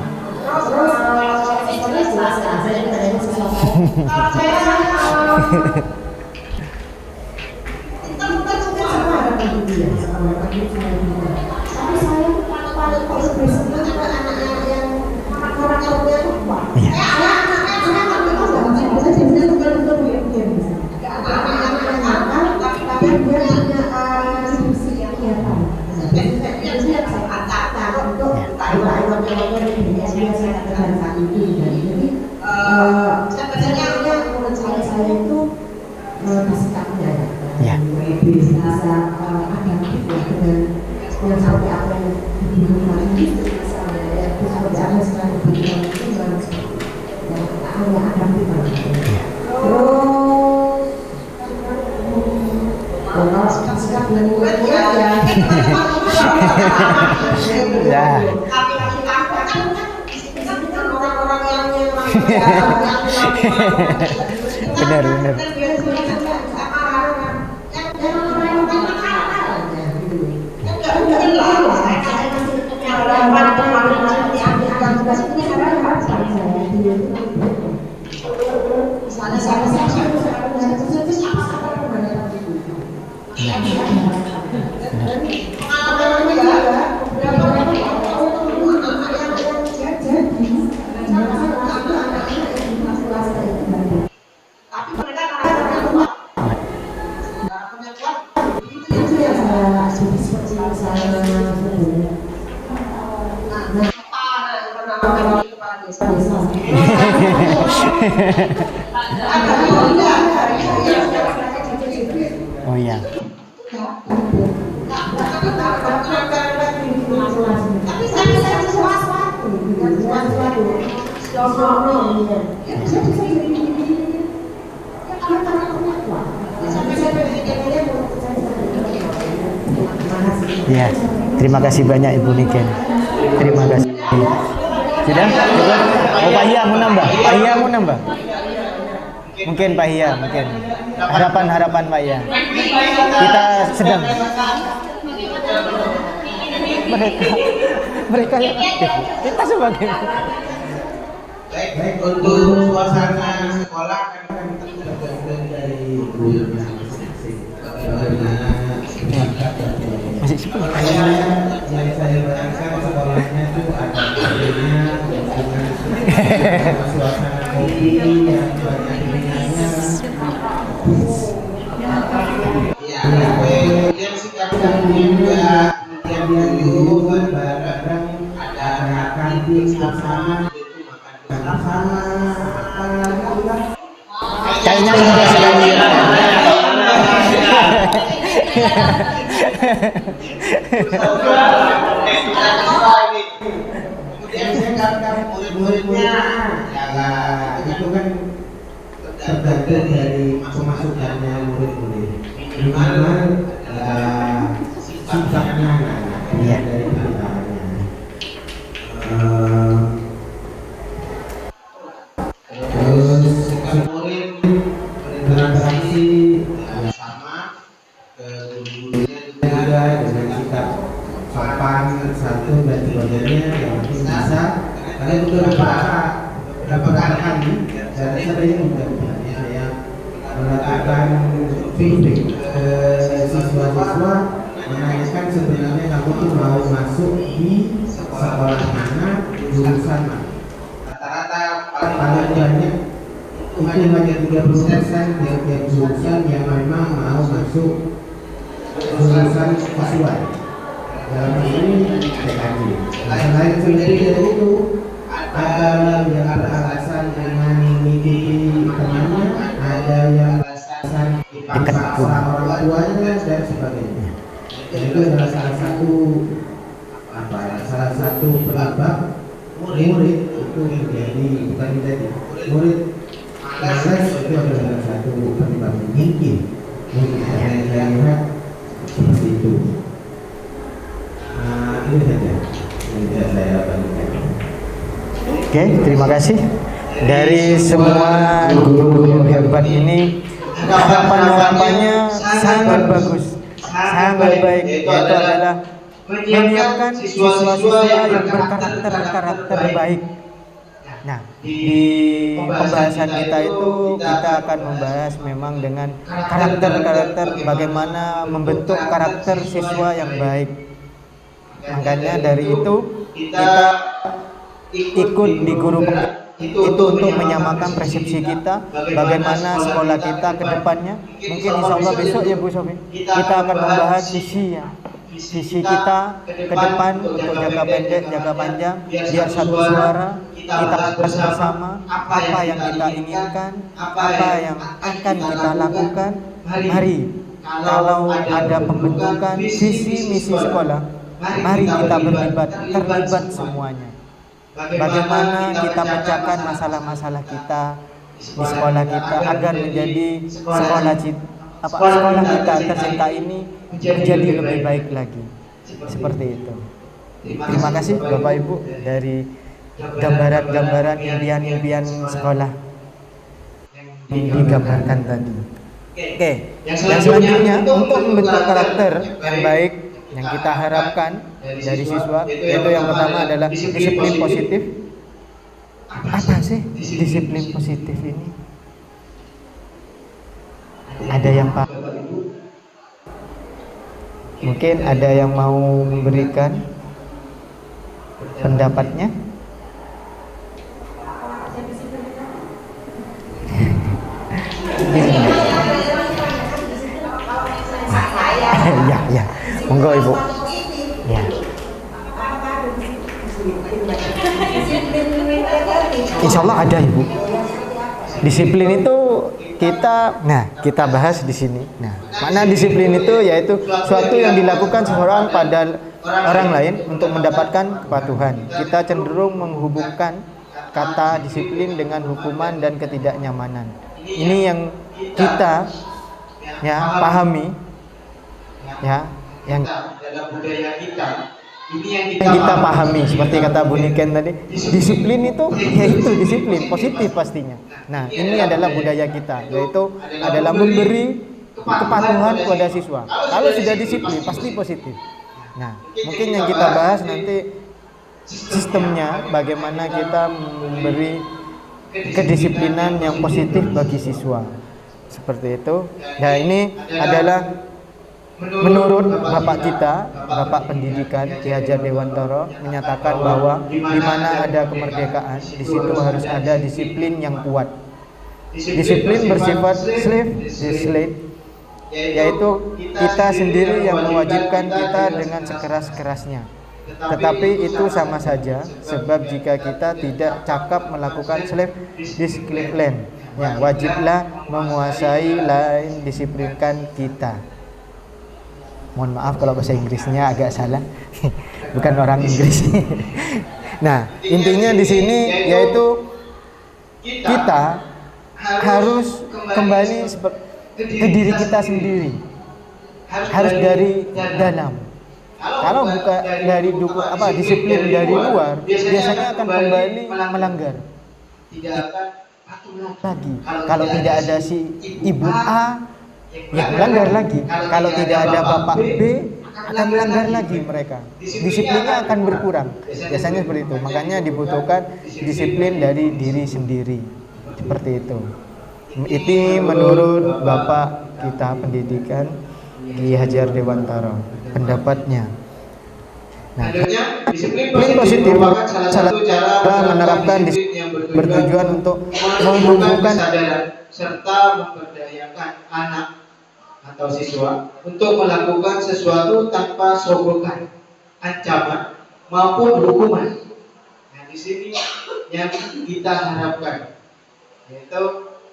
Saya itu bersikapnya Ya. bisa adaptif dengan yang sampai apa yang dibutuhkan itu misalnya ya sampai apa sekarang dibutuhkan itu hanya adaptif kalau sikap dan ya Ya. Benar, benar. Oh iya. Ya, terima kasih banyak Ibu Niken. Terima kasih. Sudah? Cukup? Oh, Pak Hia mau nambah? Pak Hia mau nambah? Mungkin Pak Hia, mungkin. Harapan-harapan Pak Hia. Kita sedang. Mereka yang aktif. Kita sebagai. Baik, untuk suasana sekolah kan tentu tergantung dari guru masing-masing. Bagaimana Masih 10. yang saya bayangkan sekolahnya itu suasana kopi yang banyak pilihannya. Ya, kemudian sikapkan juga kemudian dulu bareng-bareng ada kantin bersama sama Kayaknya sudah sekali. kemudian sikapkan murid-muridnya itu kan tergantung dari pemasukannya murid-murid. Minimal sifatnya dari pendekatannya. Terus sikap murid berinteraksi sama ke guru-gurunya juga dengan sikap sopan, santun dan sebagainya yang penting bisa. Karena itu beberapa kali saya sering saya melakukan survei ke siswa-siswa menanyakan sebenarnya kamu tuh mau masuk di sekolah mana, jurusan mana. rata-rata Paling banyak itu hanya 30% dari tiap jurusan yang memang mau masuk jurusan sesuai. Dalam hal ini TKJ. Selain lebih dari itu, ada yang beralasan dengan mengikuti temannya, ada yang beralasan dipaksa orang tuanya dan sebagainya. Dan itu adalah salah satu penyebab murid itu menjadi murid malas. Itu adalah salah satu penyebab mungkin saya lihat seperti itu. Ini saja yang bisa saya bandingkan. Oke, terima kasih. Dari semua guru-guru hebat ini, harapan-harapannya sangat bagus, sangat baik. Yaitu adalah menyiapkan siswa-siswa yang berkarakter baik. Nah, di pembahasan kita itu kita akan membahas memang dengan karakter bagaimana membentuk karakter siswa yang baik. Makanya dari itu kita ikut di guru itu untuk menyamakan persepsi kita bagaimana sekolah kita ke depannya. Mungkin insya Allah besok ya Bu Sofi kita akan membahas visi kita ke depan untuk jangka pendek, jangka panjang, biar satu suara kita bahas bersama apa yang kita inginkan, apa yang akan kita lakukan. Mari kalau ada pembentukan visi misi sekolah, mari kita terlibat semuanya. Bagaimana kita pecahkan masalah-masalah kita di sekolah kita agar menjadi sekolah kita tercinta ini menjadi lebih baik lagi. Seperti itu. Terima kasih Bapak Ibu dari gambaran-gambaran impian-impian sekolah yang digambarkan tadi. Oke, yang selanjutnya untuk membentuk karakter yang baik yang kita harapkan dari siswa, yaitu yang pertama adalah disiplin positif. Apa sih disiplin positif ini? Ada yang paham? Mungkin ada yang mau memberikan pendapatnya? Ya, monggo Ibu. Ya. Insya Allah ada Ibu. Disiplin itu kita bahas di sini. Nah, makna disiplin itu yaitu suatu yang dilakukan seseorang pada orang lain untuk mendapatkan kepatuhan. Kita cenderung menghubungkan kata disiplin dengan hukuman dan ketidaknyamanan. Ini yang kita pahami, yang dalam budaya kita ini yang kita pahami seperti kata Bu Niken tadi, disiplin itu yaitu disiplin positif pastinya. Nah, ini adalah budaya kita, yaitu adalah memberi kepatuhan kepada siswa. Kalau sudah disiplin pasti positif. Nah, mungkin yang kita bahas nanti sistemnya bagaimana kita memberi kedisiplinan yang positif bagi siswa. Seperti itu. Nah, ini adalah Menurut Bapak kita, Bapak Pendidikan Ki Hajar Dewantara menyatakan bahwa di mana ada kemerdekaan, di situ harus ada disiplin yang kuat. Disiplin bersifat slave, yaitu kita sendiri yang mewajibkan kita dengan sekeras-kerasnya. Tetapi itu sama saja, sebab jika kita tidak cakap melakukan slave discipline, ya wajiblah menguasai lain disiplinkan kita. Mohon maaf kalau bahasa Inggrisnya agak salah, bukan orang Inggris. Nah, intinya di sini yaitu kita harus kembali ke diri kita sendiri, harus dari dalam. Kalau bukan dari disiplin dari luar, biasanya akan kembali melanggar. Tidak akan patuh Lagi, kalau tidak ada si ibu A, ya melanggar lagi. Kalau tidak ada bapak B, akan melanggar lagi mereka. Disiplinnya akan berkurang. Biasanya seperti itu. Makanya dibutuhkan disiplin dari diri sendiri. Seperti itu. Itu menurut Bapak kita Pendidikan Ki Hajar Dewantara pendapatnya. Nah, disiplin positif merupakan salah satu cara menerapkan disiplin yang bertujuan untuk menumbuhkan kesadaran serta memberdayakan anak atau siswa untuk melakukan sesuatu tanpa sogokan, ancaman maupun hukuman. Nah, di sini yang kita harapkan yaitu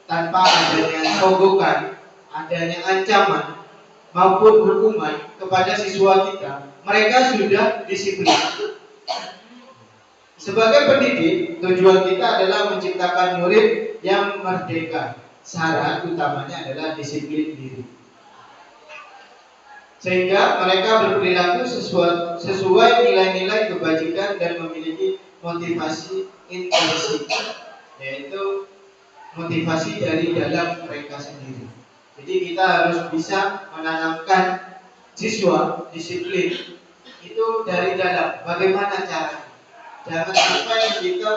tanpa adanya sogokan, adanya ancaman maupun hukuman kepada siswa kita, mereka sudah disiplin. Sebagai pendidik, tujuan kita adalah menciptakan murid yang merdeka. Syarat utamanya adalah disiplin diri, sehingga mereka berperilaku sesuai nilai-nilai kebajikan dan memiliki motivasi intrinsik, yaitu motivasi dari dalam mereka sendiri. Jadi kita harus bisa menanamkan siswa disiplin itu dari dalam. Bagaimana caranya? Jangan sampai kita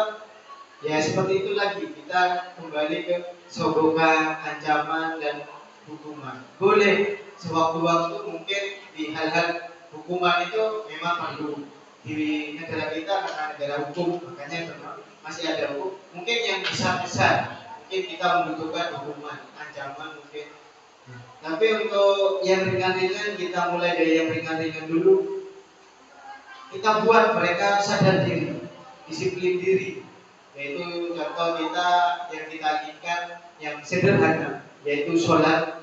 ya seperti itu lagi, kita kembali ke sogokan, ancaman dan hukuman. Boleh sewaktu-waktu mungkin di hal-hal hukuman itu memang perlu. Di negara kita karena negara hukum, makanya masih ada hukum. Mungkin yang besar-besar mungkin kita membutuhkan hukuman, ancaman mungkin. Tapi untuk yang ringan-ringan, kita mulai dari yang ringan-ringan dulu. Kita buat mereka sadar diri, disiplin diri. Yaitu contoh kita yang kita inginkan yang sederhana, yaitu sholat.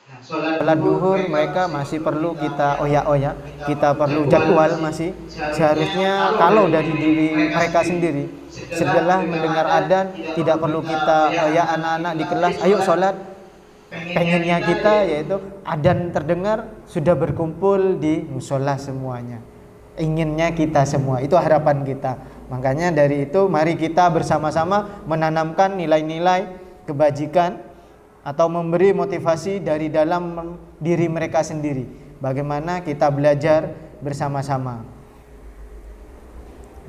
Nah, sholat duhur mereka masih perlu kita oyak-oyak, kita perlu jadwal masih. Seharusnya kalau dari diri mereka sendiri, setelah mendengar adzan, tidak perlu kita oyak anak-anak di kelas, ayo sholat. Pengennya kita yaitu adzan terdengar sudah berkumpul di musola semuanya. Inginnya kita semua, itu harapan kita. Makanya dari itu mari kita bersama-sama menanamkan nilai-nilai kebajikan atau memberi motivasi dari dalam diri mereka sendiri. Bagaimana kita belajar bersama-sama.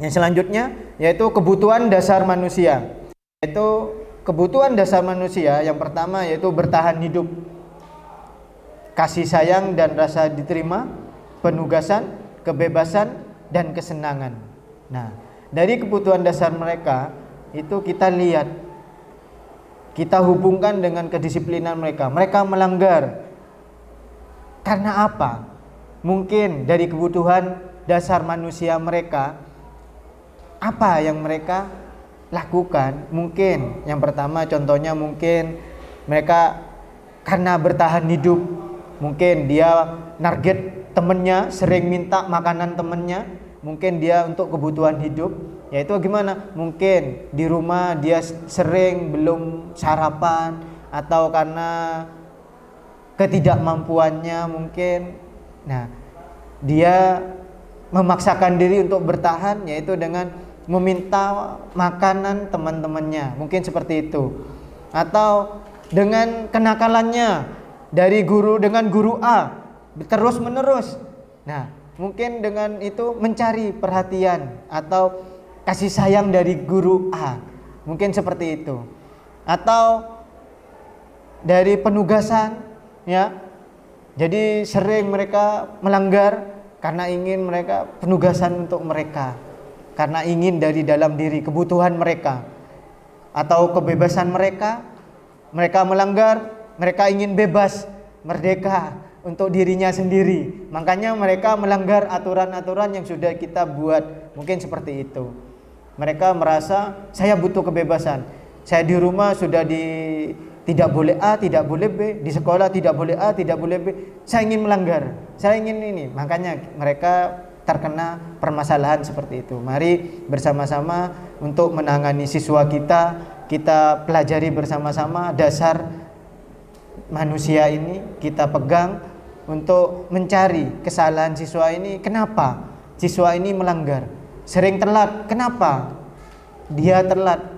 Yang selanjutnya yaitu kebutuhan dasar manusia. Yaitu kebutuhan dasar manusia yang pertama yaitu bertahan hidup, kasih sayang dan rasa diterima, penugasan, kebebasan dan kesenangan. Nah, dari kebutuhan dasar mereka itu kita lihat, kita hubungkan dengan kedisiplinan mereka. Mereka melanggar karena apa? Mungkin dari kebutuhan dasar manusia mereka, apa yang mereka lakukan? Mungkin yang pertama contohnya mungkin mereka karena bertahan hidup, mungkin dia target temennya, sering minta makanan temennya, mungkin dia untuk kebutuhan hidup, yaitu gimana? Mungkin di rumah dia sering belum sarapan, atau karena ketidakmampuannya mungkin. Nah, dia memaksakan diri untuk bertahan, yaitu dengan meminta makanan teman-temannya, mungkin seperti itu. Atau dengan kenakalannya dari guru dengan guru A terus menerus. Nah, mungkin dengan itu mencari perhatian atau kasih sayang dari guru A, mungkin seperti itu. Atau dari penugasan, ya, Jadi sering mereka melanggar karena ingin mereka penugasan untuk mereka, karena ingin dari dalam diri kebutuhan mereka atau kebebasan mereka. Mereka melanggar, mereka ingin bebas, merdeka untuk dirinya sendiri. Makanya mereka melanggar aturan-aturan yang sudah kita buat. Mungkin seperti itu. Mereka merasa saya butuh kebebasan. Saya di rumah sudah tidak boleh A, tidak boleh B, di sekolah tidak boleh A, tidak boleh B. Saya ingin melanggar, saya ingin ini. Makanya mereka terkena permasalahan seperti itu. Mari bersama-sama untuk menangani siswa kita pelajari bersama-sama dasar manusia ini, kita pegang untuk mencari kesalahan siswa ini. Kenapa siswa ini melanggar? Sering telat, kenapa dia telat?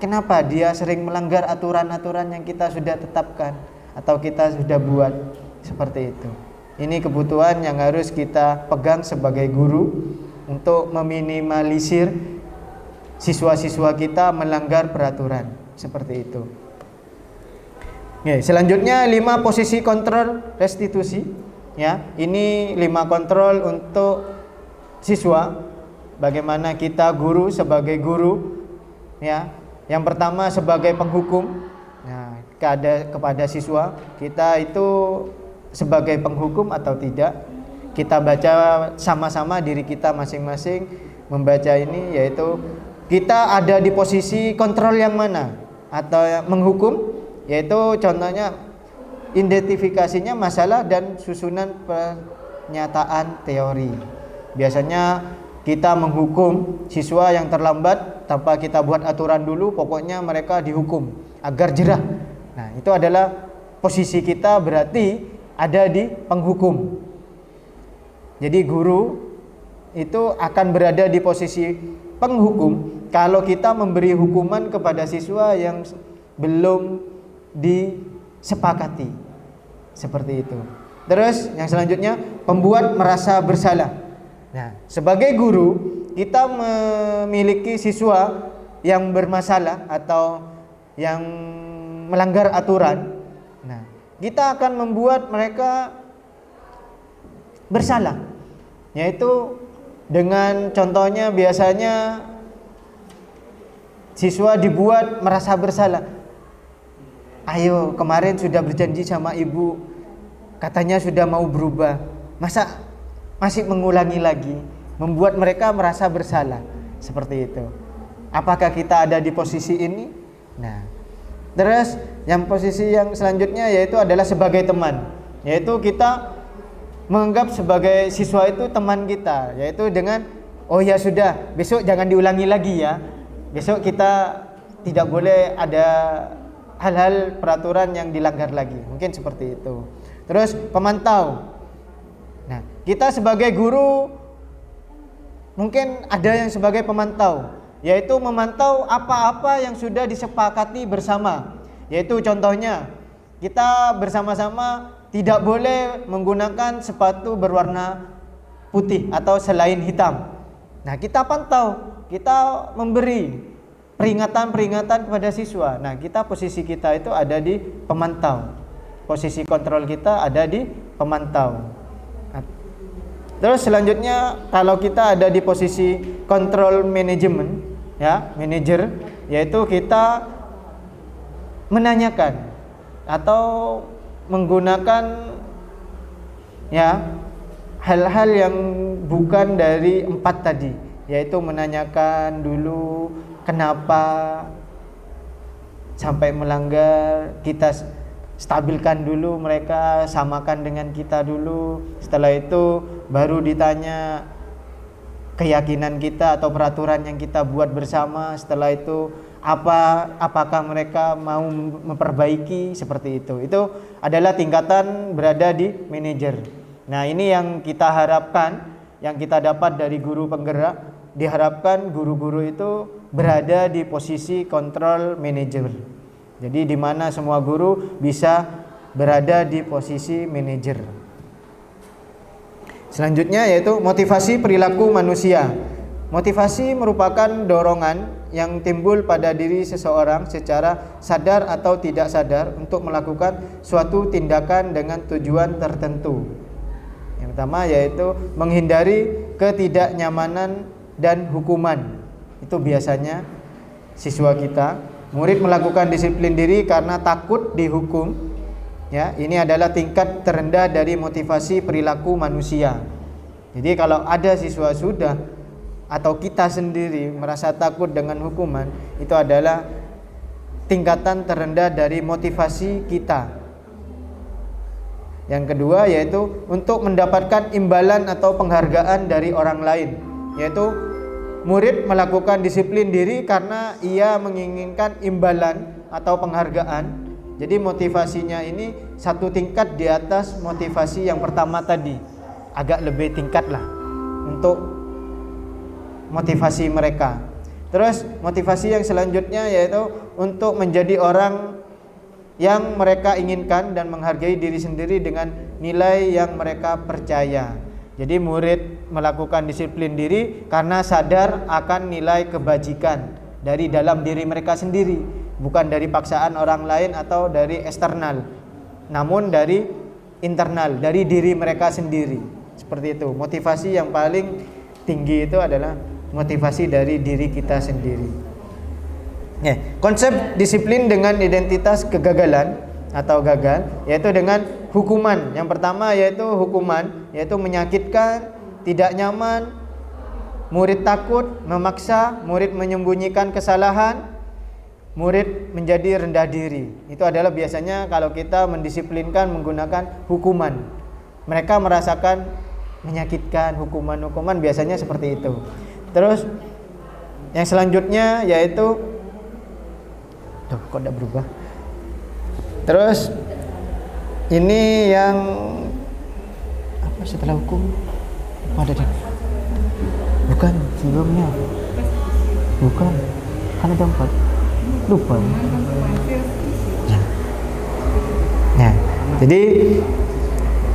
Kenapa dia sering melanggar aturan-aturan yang kita sudah tetapkan atau kita sudah buat? Seperti itu. Ini kebutuhan yang harus kita pegang sebagai guru untuk meminimalisir siswa-siswa kita melanggar peraturan. Seperti itu. Oke, selanjutnya 5 posisi kontrol restitusi. Ya, ini 5 kontrol untuk siswa. Bagaimana kita guru sebagai guru, ya. Yang pertama sebagai penghukum. Nah, kepada siswa, kita itu sebagai penghukum atau tidak. Kita baca sama-sama diri kita masing-masing membaca ini, yaitu kita ada di posisi kontrol yang mana atau yang menghukum, yaitu contohnya identifikasinya masalah dan susunan pernyataan teori. Biasanya kita menghukum siswa yang terlambat tanpa kita buat aturan dulu, pokoknya mereka dihukum agar jerah. Nah, itu adalah posisi kita, berarti ada di penghukum. Jadi guru itu akan berada di posisi penghukum kalau kita memberi hukuman kepada siswa yang belum disepakati. Seperti itu. Terus yang selanjutnya, pembuat merasa bersalah. Nah, sebagai guru kita memiliki siswa yang bermasalah atau yang melanggar aturan. Nah, kita akan membuat mereka bersalah, yaitu dengan contohnya biasanya siswa dibuat merasa bersalah. Ayo, kemarin sudah berjanji sama ibu, katanya sudah mau berubah, masa masih mengulangi lagi, membuat mereka merasa bersalah. Seperti itu. Apakah kita ada di posisi ini? Nah, terus yang posisi yang selanjutnya yaitu adalah sebagai teman, yaitu kita menganggap sebagai siswa itu teman kita, yaitu dengan oh ya sudah, besok jangan diulangi lagi ya, besok kita tidak boleh ada hal-hal peraturan yang dilanggar lagi, mungkin seperti itu. Terus pemantau. Nah, kita sebagai guru mungkin ada yang sebagai pemantau, yaitu memantau apa-apa yang sudah disepakati bersama. Yaitu contohnya, kita bersama-sama tidak boleh menggunakan sepatu berwarna putih atau selain hitam. Nah, kita pantau, kita memberi peringatan-peringatan kepada siswa. Nah, posisi kita itu ada di pemantau. Posisi kontrol kita ada di pemantau. Terus selanjutnya kalau kita ada di posisi kontrol manajemen, ya, manajer, yaitu kita menanyakan atau menggunakan ya hal-hal yang bukan dari 4 tadi, yaitu menanyakan dulu kenapa sampai melanggar, kita stabilkan dulu mereka, samakan dengan kita dulu. Setelah itu baru ditanya keyakinan kita atau peraturan yang kita buat bersama. Setelah itu apakah mereka mau memperbaiki, seperti itu. Itu adalah tingkatan berada di manajer. Nah, ini yang kita harapkan, yang kita dapat dari guru penggerak. Diharapkan guru-guru itu berada di posisi kontrol manajer. Jadi di mana semua guru bisa berada di posisi manajer. Selanjutnya yaitu motivasi perilaku manusia. Motivasi merupakan dorongan yang timbul pada diri seseorang secara sadar atau tidak sadar untuk melakukan suatu tindakan dengan tujuan tertentu. Yang pertama yaitu menghindari ketidaknyamanan dan hukuman. Itu biasanya siswa kita, murid melakukan disiplin diri karena takut dihukum. Ya, ini adalah tingkat terendah dari motivasi perilaku manusia. Jadi kalau ada siswa sudah atau kita sendiri merasa takut dengan hukuman, itu adalah tingkatan terendah dari motivasi kita. Yang kedua yaitu untuk mendapatkan imbalan atau penghargaan dari orang lain, yaitu murid melakukan disiplin diri karena ia menginginkan imbalan atau penghargaan. Jadi motivasinya ini satu tingkat di atas motivasi yang pertama tadi, agak lebih tingkat lah untuk motivasi mereka. Terus motivasi yang selanjutnya yaitu untuk menjadi orang yang mereka inginkan dan menghargai diri sendiri dengan nilai yang mereka percaya. Jadi murid melakukan disiplin diri karena sadar akan nilai kebajikan dari dalam diri mereka sendiri, bukan dari paksaan orang lain atau dari eksternal, namun dari internal, dari diri mereka sendiri. Seperti itu. Motivasi yang paling tinggi itu adalah motivasi dari diri kita sendiri. Ya, konsep disiplin dengan identitas kegagalan atau gagal, yaitu dengan hukuman. Yang pertama yaitu hukuman, yaitu menyakitkan, tidak nyaman, murid takut, memaksa, murid menyembunyikan kesalahan, murid menjadi rendah diri. Itu adalah biasanya kalau kita mendisiplinkan menggunakan hukuman. Mereka merasakan menyakitkan, hukuman biasanya seperti itu. Terus yang selanjutnya yaitu kok tidak berubah. Terus ini yang apa setelah hukum? Ada di bukan sebelumnya. Bukan. Kan ada 4. Lupa. Ya. Jadi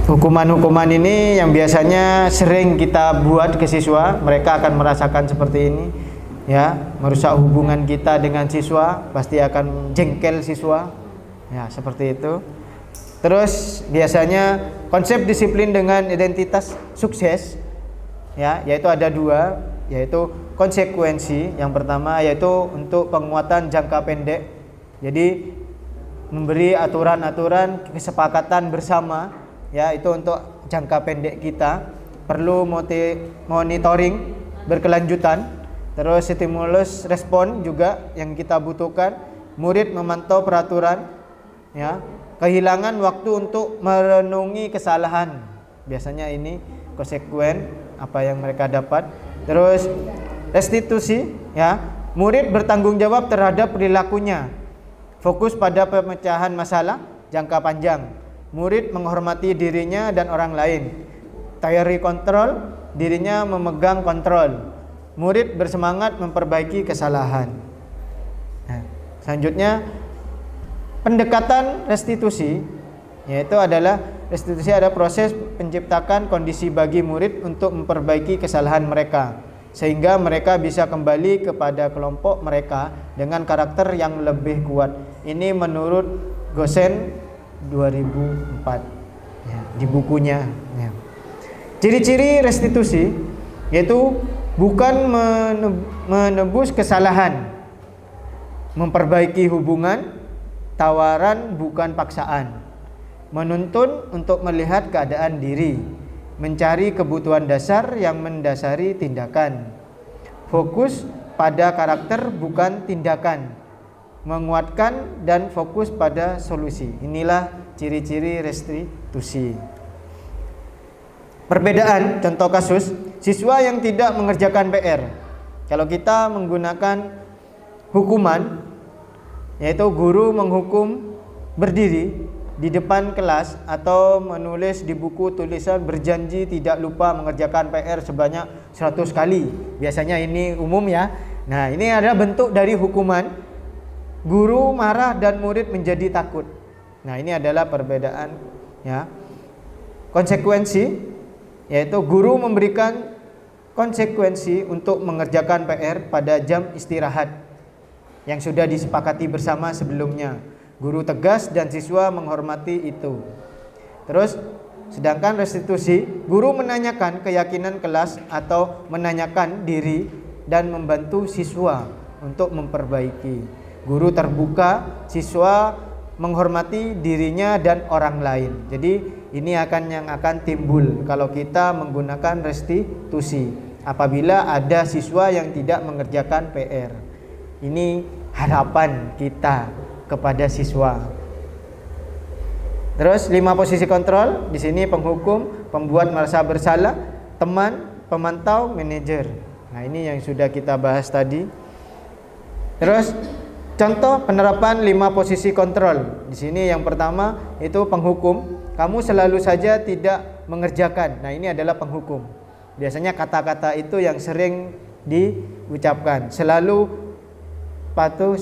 hukuman-hukuman ini yang biasanya sering kita buat ke siswa, mereka akan merasakan seperti ini, ya, merusak hubungan kita dengan siswa, pasti akan jengkel siswa, ya, seperti itu. Terus biasanya konsep disiplin dengan identitas sukses, ya, yaitu ada 2, yaitu konsekuensi. Yang pertama yaitu untuk penguatan jangka pendek, jadi memberi aturan-aturan kesepakatan bersama. Ya, itu untuk jangka pendek kita, perlu monitoring berkelanjutan. Terus stimulus respon juga yang kita butuhkan, murid memantau peraturan, ya, kehilangan waktu untuk merenungi kesalahan. Biasanya ini konsekuen apa yang mereka dapat. Terus restitusi, ya, murid bertanggung jawab terhadap perilakunya, fokus pada pemecahan masalah jangka panjang. Murid menghormati dirinya dan orang lain. Teori kontrol, dirinya memegang kontrol. Murid bersemangat memperbaiki kesalahan. Nah, selanjutnya pendekatan restitusi, yaitu adalah restitusi ada proses penciptakan kondisi bagi murid untuk memperbaiki kesalahan mereka, sehingga mereka bisa kembali kepada kelompok mereka dengan karakter yang lebih kuat. Ini menurut Gosen 2004, ya, di bukunya, ya. Ciri-ciri restitusi yaitu bukan menebus kesalahan, memperbaiki hubungan, tawaran bukan paksaan, menuntun untuk melihat keadaan diri, mencari kebutuhan dasar yang mendasari tindakan, fokus pada karakter bukan tindakan, menguatkan dan fokus pada solusi. Inilah ciri-ciri restitusi. Perbedaan contoh kasus, siswa yang tidak mengerjakan PR. Kalau kita menggunakan hukuman, yaitu guru menghukum berdiri di depan kelas atau menulis di buku tulisan berjanji tidak lupa mengerjakan PR sebanyak 100 kali. Biasanya ini umum, ya. Nah, ini adalah bentuk dari hukuman. Guru marah dan murid menjadi takut. Nah, ini adalah perbedaan, ya. Konsekuensi yaitu guru memberikan konsekuensi untuk mengerjakan PR pada jam istirahat yang sudah disepakati bersama sebelumnya. Guru tegas dan siswa menghormati itu. Terus, sedangkan restitusi, guru menanyakan keyakinan kelas atau menanyakan diri dan membantu siswa untuk memperbaiki. Guru terbuka, siswa menghormati dirinya dan orang lain. Jadi ini yang akan timbul kalau kita menggunakan restitusi apabila ada siswa yang tidak mengerjakan PR. Ini harapan kita kepada siswa. Terus 5 posisi kontrol. Di sini penghukum, pembuat merasa bersalah, teman, pemantau, manajer. Nah, ini yang sudah kita bahas tadi. Terus contoh penerapan 5 posisi kontrol. Di sini yang pertama itu penghukum. Kamu selalu saja tidak mengerjakan. Nah, ini adalah penghukum. Biasanya kata-kata itu yang sering diucapkan. Selalu patuh,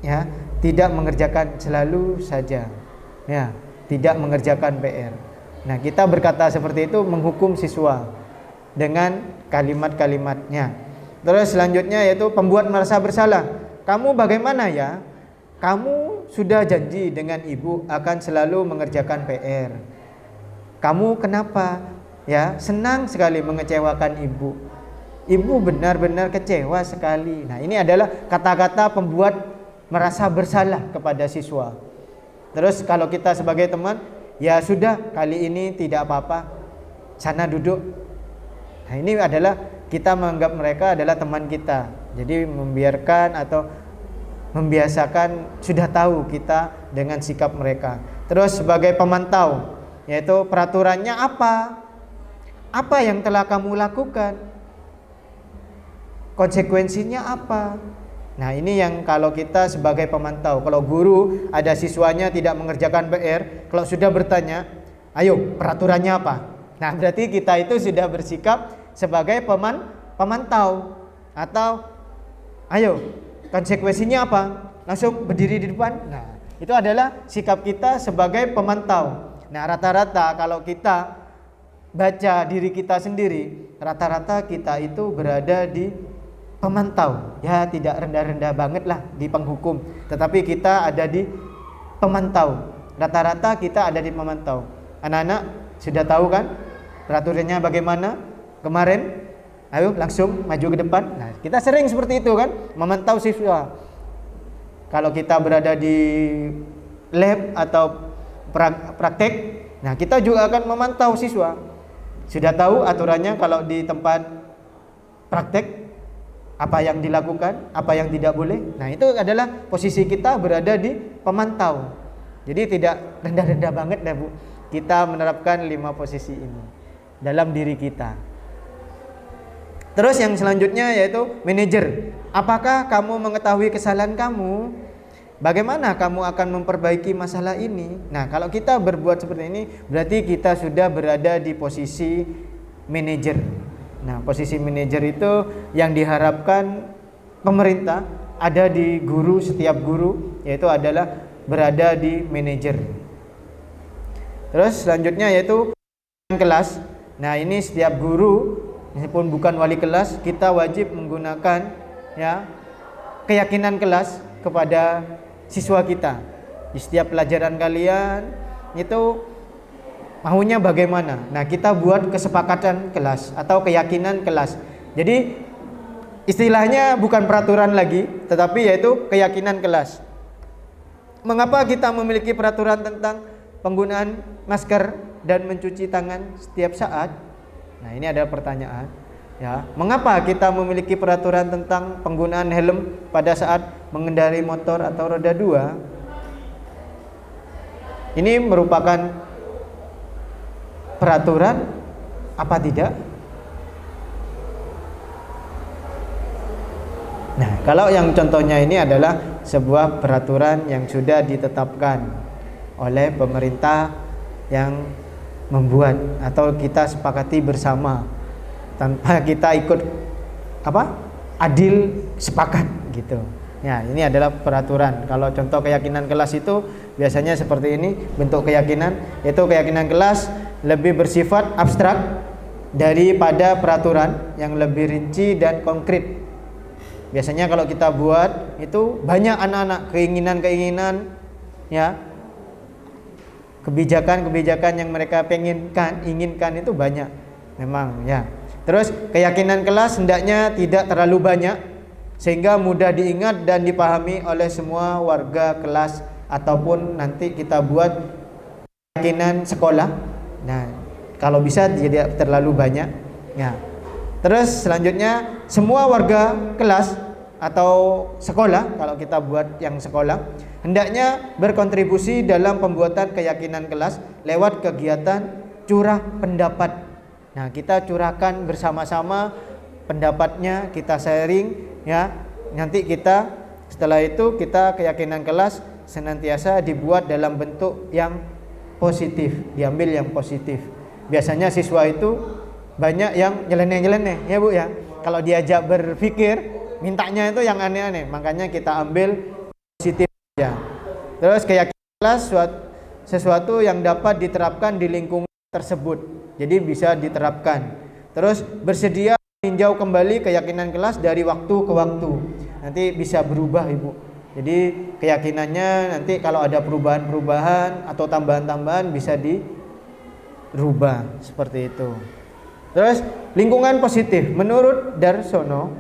ya, tidak mengerjakan, selalu saja. Ya, tidak mengerjakan PR. Nah, kita berkata seperti itu menghukum siswa dengan kalimat-kalimatnya. Terus selanjutnya yaitu pembuat merasa bersalah. Kamu bagaimana ya? Kamu sudah janji dengan ibu akan selalu mengerjakan PR. Kamu kenapa? Ya, senang sekali mengecewakan ibu. Ibu benar-benar kecewa sekali. Nah, ini adalah kata-kata pembuat merasa bersalah kepada siswa. Terus kalau kita sebagai teman, ya sudah, kali ini tidak apa-apa. Sana duduk. Nah, ini adalah kita menganggap mereka adalah teman kita. Jadi membiarkan atau membiasakan, sudah tahu kita dengan sikap mereka. Terus sebagai pemantau, yaitu peraturannya apa? Apa yang telah kamu lakukan? Konsekuensinya apa? Nah, ini yang kalau kita sebagai pemantau. Kalau guru ada siswanya tidak mengerjakan PR, kalau sudah bertanya, ayo peraturannya apa? Nah, berarti kita itu sudah bersikap sebagai pemantau. Atau ayo konsekuensinya apa? Langsung berdiri di depan. Nah, itu adalah sikap kita sebagai pemantau. Nah, rata-rata kalau kita baca diri kita sendiri, rata-rata kita itu berada di pemantau. Ya, tidak rendah-rendah banget lah di penghukum, tetapi kita ada di pemantau. Rata-rata kita ada di pemantau. Anak-anak sudah tahu kan peraturannya bagaimana kemarin? Ayo langsung maju ke depan. Nah, kita sering seperti itu kan, memantau siswa. Kalau kita berada di lab atau praktek, nah kita juga akan memantau siswa. Sudah tahu aturannya kalau di tempat praktek, apa yang dilakukan, apa yang tidak boleh. Nah, itu adalah posisi kita berada di pemantau. Jadi tidak rendah-rendah banget dah, Bu. Kita menerapkan 5 posisi ini dalam diri kita. Terus yang selanjutnya yaitu manajer. Apakah kamu mengetahui kesalahan kamu? Bagaimana kamu akan memperbaiki masalah ini? Nah, kalau kita berbuat seperti ini, berarti kita sudah berada di posisi manajer. Nah, posisi manajer itu yang diharapkan pemerintah ada di guru, setiap guru, yaitu adalah berada di manajer. Terus selanjutnya yaitu kelas. Nah, ini setiap guru, meskipun bukan wali kelas, kita wajib menggunakan ya keyakinan kelas kepada siswa kita. Di setiap pelajaran kalian itu maunya bagaimana? Nah, kita buat kesepakatan kelas atau keyakinan kelas. Jadi istilahnya bukan peraturan lagi, tetapi yaitu keyakinan kelas. Mengapa kita memiliki peraturan tentang penggunaan masker dan mencuci tangan setiap saat? Nah, ini ada pertanyaan. Ya, mengapa kita memiliki peraturan tentang penggunaan helm pada saat mengendarai motor atau roda 2? Ini merupakan peraturan apa tidak? Nah, kalau yang contohnya ini adalah sebuah peraturan yang sudah ditetapkan oleh pemerintah yang membuat atau kita sepakati bersama tanpa kita ikut adil sepakat gitu. Ya, ini adalah peraturan. Kalau contoh keyakinan kelas itu biasanya seperti ini bentuk keyakinan, yaitu keyakinan kelas lebih bersifat abstrak daripada peraturan yang lebih rinci dan konkret. Biasanya kalau kita buat itu banyak anak-anak keinginan-keinginan, ya, kebijakan-kebijakan yang mereka inginkan itu banyak memang, ya. Terus keyakinan kelas hendaknya tidak terlalu banyak sehingga mudah diingat dan dipahami oleh semua warga kelas, ataupun nanti kita buat keyakinan sekolah. Nah, kalau bisa tidak terlalu banyak, ya. Terus selanjutnya semua warga kelas atau sekolah, kalau kita buat yang sekolah, hendaknya berkontribusi dalam pembuatan keyakinan kelas lewat kegiatan curah pendapat. Nah, kita curahkan bersama-sama pendapatnya, kita sharing, ya. Nanti kita setelah itu kita keyakinan kelas senantiasa dibuat dalam bentuk yang positif, diambil yang positif. Biasanya siswa itu banyak yang nyeleneh-nyeleneh, ya Bu, ya. Kalau diajak berpikir, mintanya itu yang aneh-aneh, makanya kita ambil positif ya. Terus keyakinan kelas sesuatu yang dapat diterapkan di lingkungan tersebut, jadi bisa diterapkan. Terus bersedia meninjau kembali keyakinan kelas dari waktu ke waktu, nanti bisa berubah Ibu. Jadi keyakinannya nanti kalau ada perubahan-perubahan atau tambahan-tambahan bisa dirubah seperti itu. Terus lingkungan positif menurut Darsono,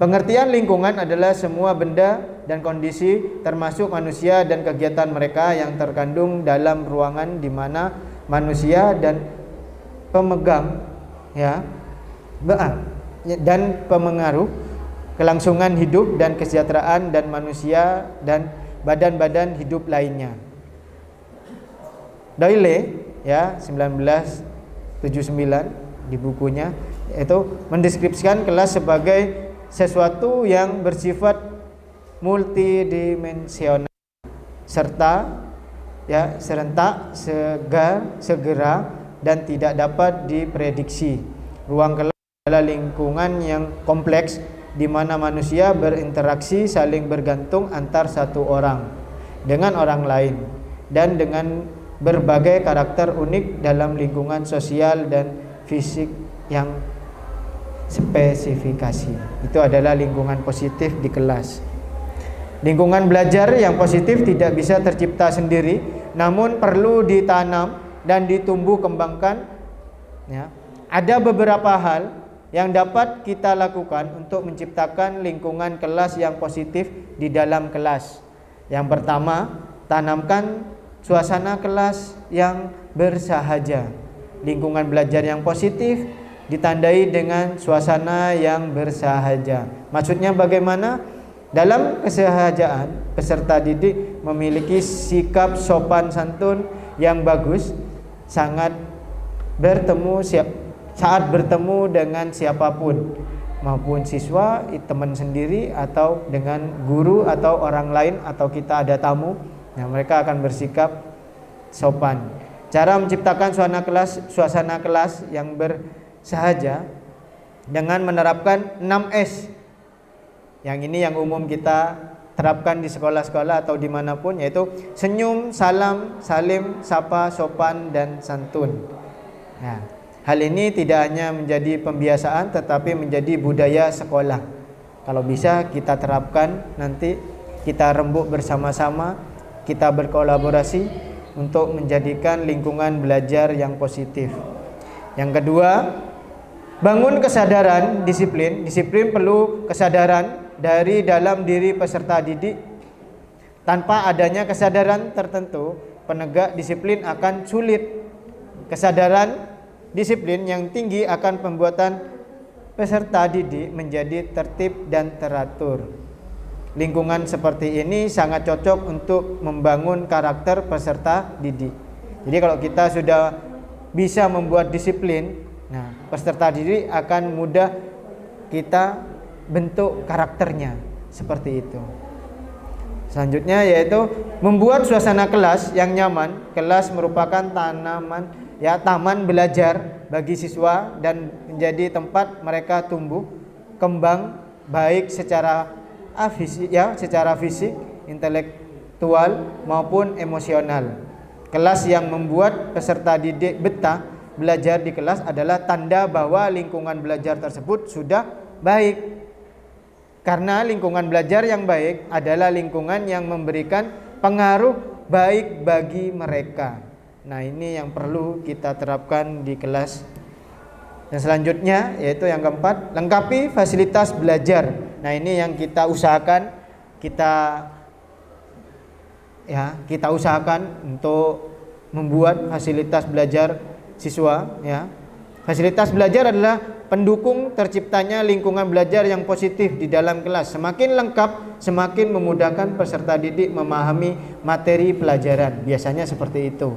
pengertian lingkungan adalah semua benda dan kondisi termasuk manusia dan kegiatan mereka yang terkandung dalam ruangan di mana manusia dan pemegang, ya, dan pemengaruh kelangsungan hidup dan kesejahteraan dan manusia dan badan-badan hidup lainnya. Doyle, ya, 1979 di bukunya itu mendeskripsikan kelas sebagai sesuatu yang bersifat multidimensional serta, ya, serentak, segera dan tidak dapat diprediksi. Ruang kelas adalah lingkungan yang kompleks di mana manusia berinteraksi saling bergantung antar satu orang dengan orang lain dan dengan berbagai karakter unik dalam lingkungan sosial dan fisik yang spesifikasi. Itu adalah lingkungan positif di kelas. Lingkungan belajar yang positif tidak bisa tercipta sendiri, namun perlu ditanam dan ditumbuh kembangkan, ya. Ada beberapa hal yang dapat kita lakukan untuk menciptakan lingkungan kelas yang positif di dalam kelas. Yang pertama, tanamkan suasana kelas yang bersahaja. Lingkungan belajar yang positif ditandai dengan suasana yang bersahaja. Maksudnya bagaimana? Dalam kesahajaan, peserta didik memiliki sikap sopan santun yang bagus saat bertemu dengan siapapun, maupun siswa, teman sendiri, atau dengan guru atau orang lain, atau kita ada tamu. Nah, mereka akan bersikap sopan. Cara menciptakan suasana kelas yang bersahaja dengan menerapkan 6S. Yang ini yang umum kita terapkan di sekolah-sekolah atau dimanapun, yaitu senyum, salam, salim, sapa, sopan, dan santun. Nah, hal ini tidak hanya menjadi pembiasaan tetapi menjadi budaya sekolah. Kalau bisa kita terapkan, nanti kita rembuk bersama-sama, kita berkolaborasi untuk menjadikan lingkungan belajar yang positif. Yang kedua, bangun kesadaran disiplin. Disiplin perlu kesadaran dari dalam diri peserta didik. Tanpa adanya kesadaran tertentu, penegak disiplin akan sulit. Kesadaran disiplin yang tinggi akan pembuatan peserta didik menjadi tertib dan teratur. Lingkungan seperti ini sangat cocok untuk membangun karakter peserta didik. Jadi kalau kita sudah bisa membuat disiplin, nah, peserta didik akan mudah kita bentuk karakternya seperti itu. Selanjutnya yaitu membuat suasana kelas yang nyaman. Kelas merupakan taman belajar bagi siswa dan menjadi tempat mereka tumbuh kembang baik secara fisik, intelektual maupun emosional. Kelas yang membuat peserta didik betah belajar di kelas adalah tanda bahwa lingkungan belajar tersebut sudah baik. Karena lingkungan belajar yang baik adalah lingkungan yang memberikan pengaruh baik bagi mereka. Nah, ini yang perlu kita terapkan di kelas. Dan selanjutnya yaitu yang keempat, lengkapi fasilitas belajar. Nah, ini yang kita usahakan, kita usahakan untuk membuat fasilitas belajar siswa, ya. Fasilitas belajar adalah pendukung terciptanya lingkungan belajar yang positif di dalam kelas. Semakin lengkap, semakin memudahkan peserta didik memahami materi pelajaran. Biasanya seperti itu.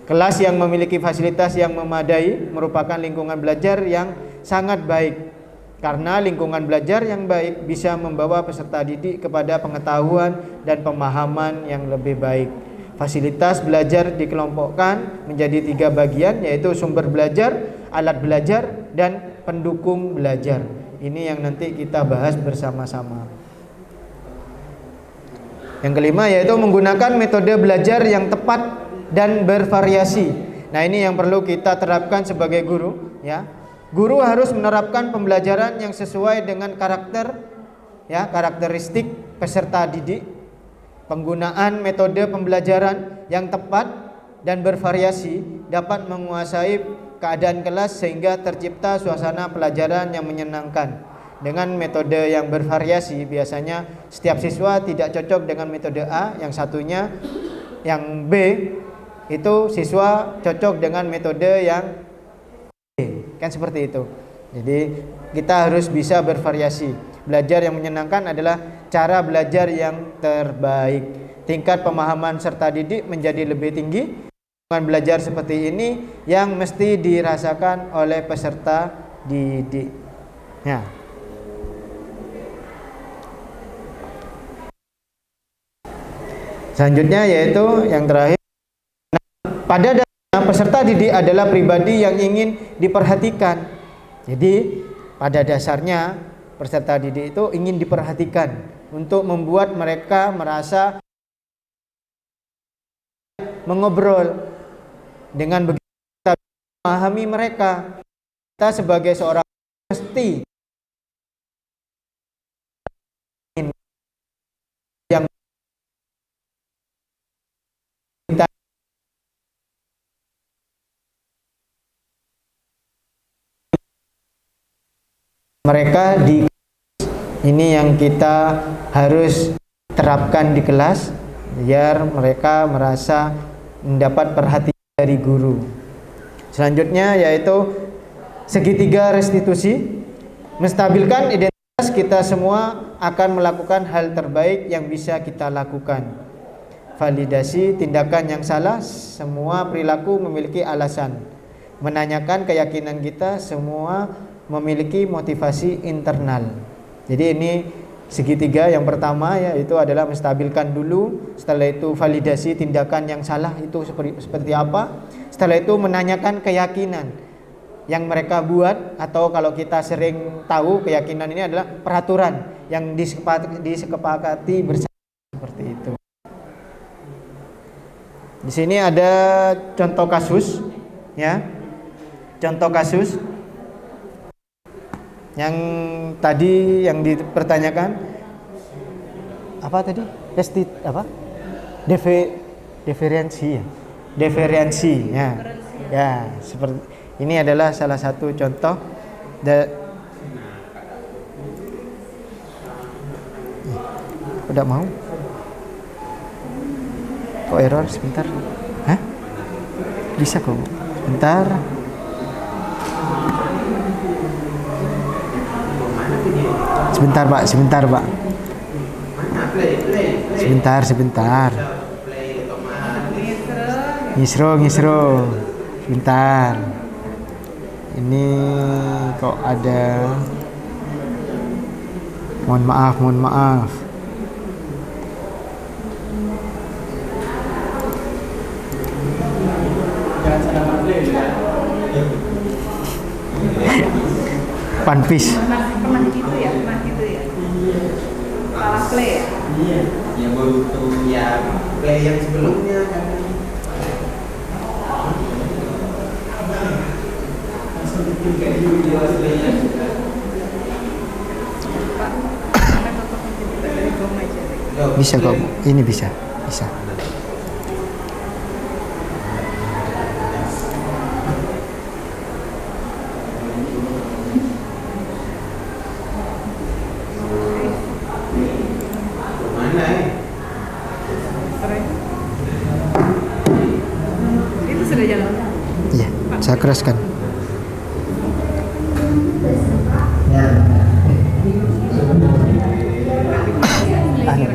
Kelas yang memiliki fasilitas yang memadai merupakan lingkungan belajar yang sangat baik. Karena lingkungan belajar yang baik bisa membawa peserta didik kepada pengetahuan dan pemahaman yang lebih baik. Fasilitas belajar dikelompokkan menjadi 3 bagian, yaitu sumber belajar, alat belajar, dan pendukung belajar. Ini yang nanti kita bahas bersama-sama. Yang kelima yaitu menggunakan metode belajar yang tepat dan bervariasi. Nah, ini yang perlu kita terapkan sebagai guru, ya. Guru harus menerapkan pembelajaran yang sesuai dengan karakteristik peserta didik. Penggunaan metode pembelajaran yang tepat dan bervariasi dapat menguasai keadaan kelas sehingga tercipta suasana pelajaran yang menyenangkan. Dengan metode yang bervariasi, biasanya setiap siswa tidak cocok dengan metode A, yang satunya, yang B, itu siswa cocok dengan metode yang B. Kan seperti itu. Jadi kita harus bisa bervariasi. Belajar yang menyenangkan adalah cara belajar yang terbaik. Tingkat pemahaman serta didik menjadi lebih tinggi. Lingkungan belajar seperti ini yang mesti dirasakan oleh peserta didik. Ya. Selanjutnya yaitu yang terakhir, pada dasarnya peserta didik adalah pribadi yang ingin diperhatikan. Jadi pada dasarnya peserta didik itu ingin diperhatikan untuk membuat mereka merasa mengobrol. Dengan begitu kita memahami mereka. Kita sebagai seorang mesti yang mereka di ini yang kita harus terapkan di kelas biar mereka merasa mendapat perhatian dari guru. Selanjutnya yaitu segitiga restitusi. Menstabilkan identitas kita semua akan melakukan hal terbaik yang bisa kita lakukan. Validasi tindakan yang salah, semua perilaku memiliki alasan. Menanyakan keyakinan kita, semua memiliki motivasi internal. Jadi ini segitiga. Yang pertama yaitu adalah menstabilkan dulu, setelah itu validasi tindakan yang salah itu seperti apa, setelah itu menanyakan keyakinan yang mereka buat, atau kalau kita sering tahu keyakinan ini adalah peraturan yang disepakati bersama, seperti itu. Di sini ada contoh kasus, ya. Contoh kasus yang tadi yang dipertanyakan apa tadi? Diferensi ya. Diferensi ya. Ya, seperti ini adalah salah satu contoh udah mau? Kok error sebentar? Hah? Bisa kok. Sebentar. Sebentar Pak. Sebentar. Ngisro. Sebentar. Ini kok ada. Mohon maaf. Panpis. Pernah gitu ya. Salah play ya. Iya, yang baru tuh yang play yang sebelumnya kan. Kayak video aslinya. Bisa kok, ini bisa. Mana ya? Itu sudah jalan. Iya, saya keraskan.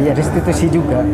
Iya, restitusi juga.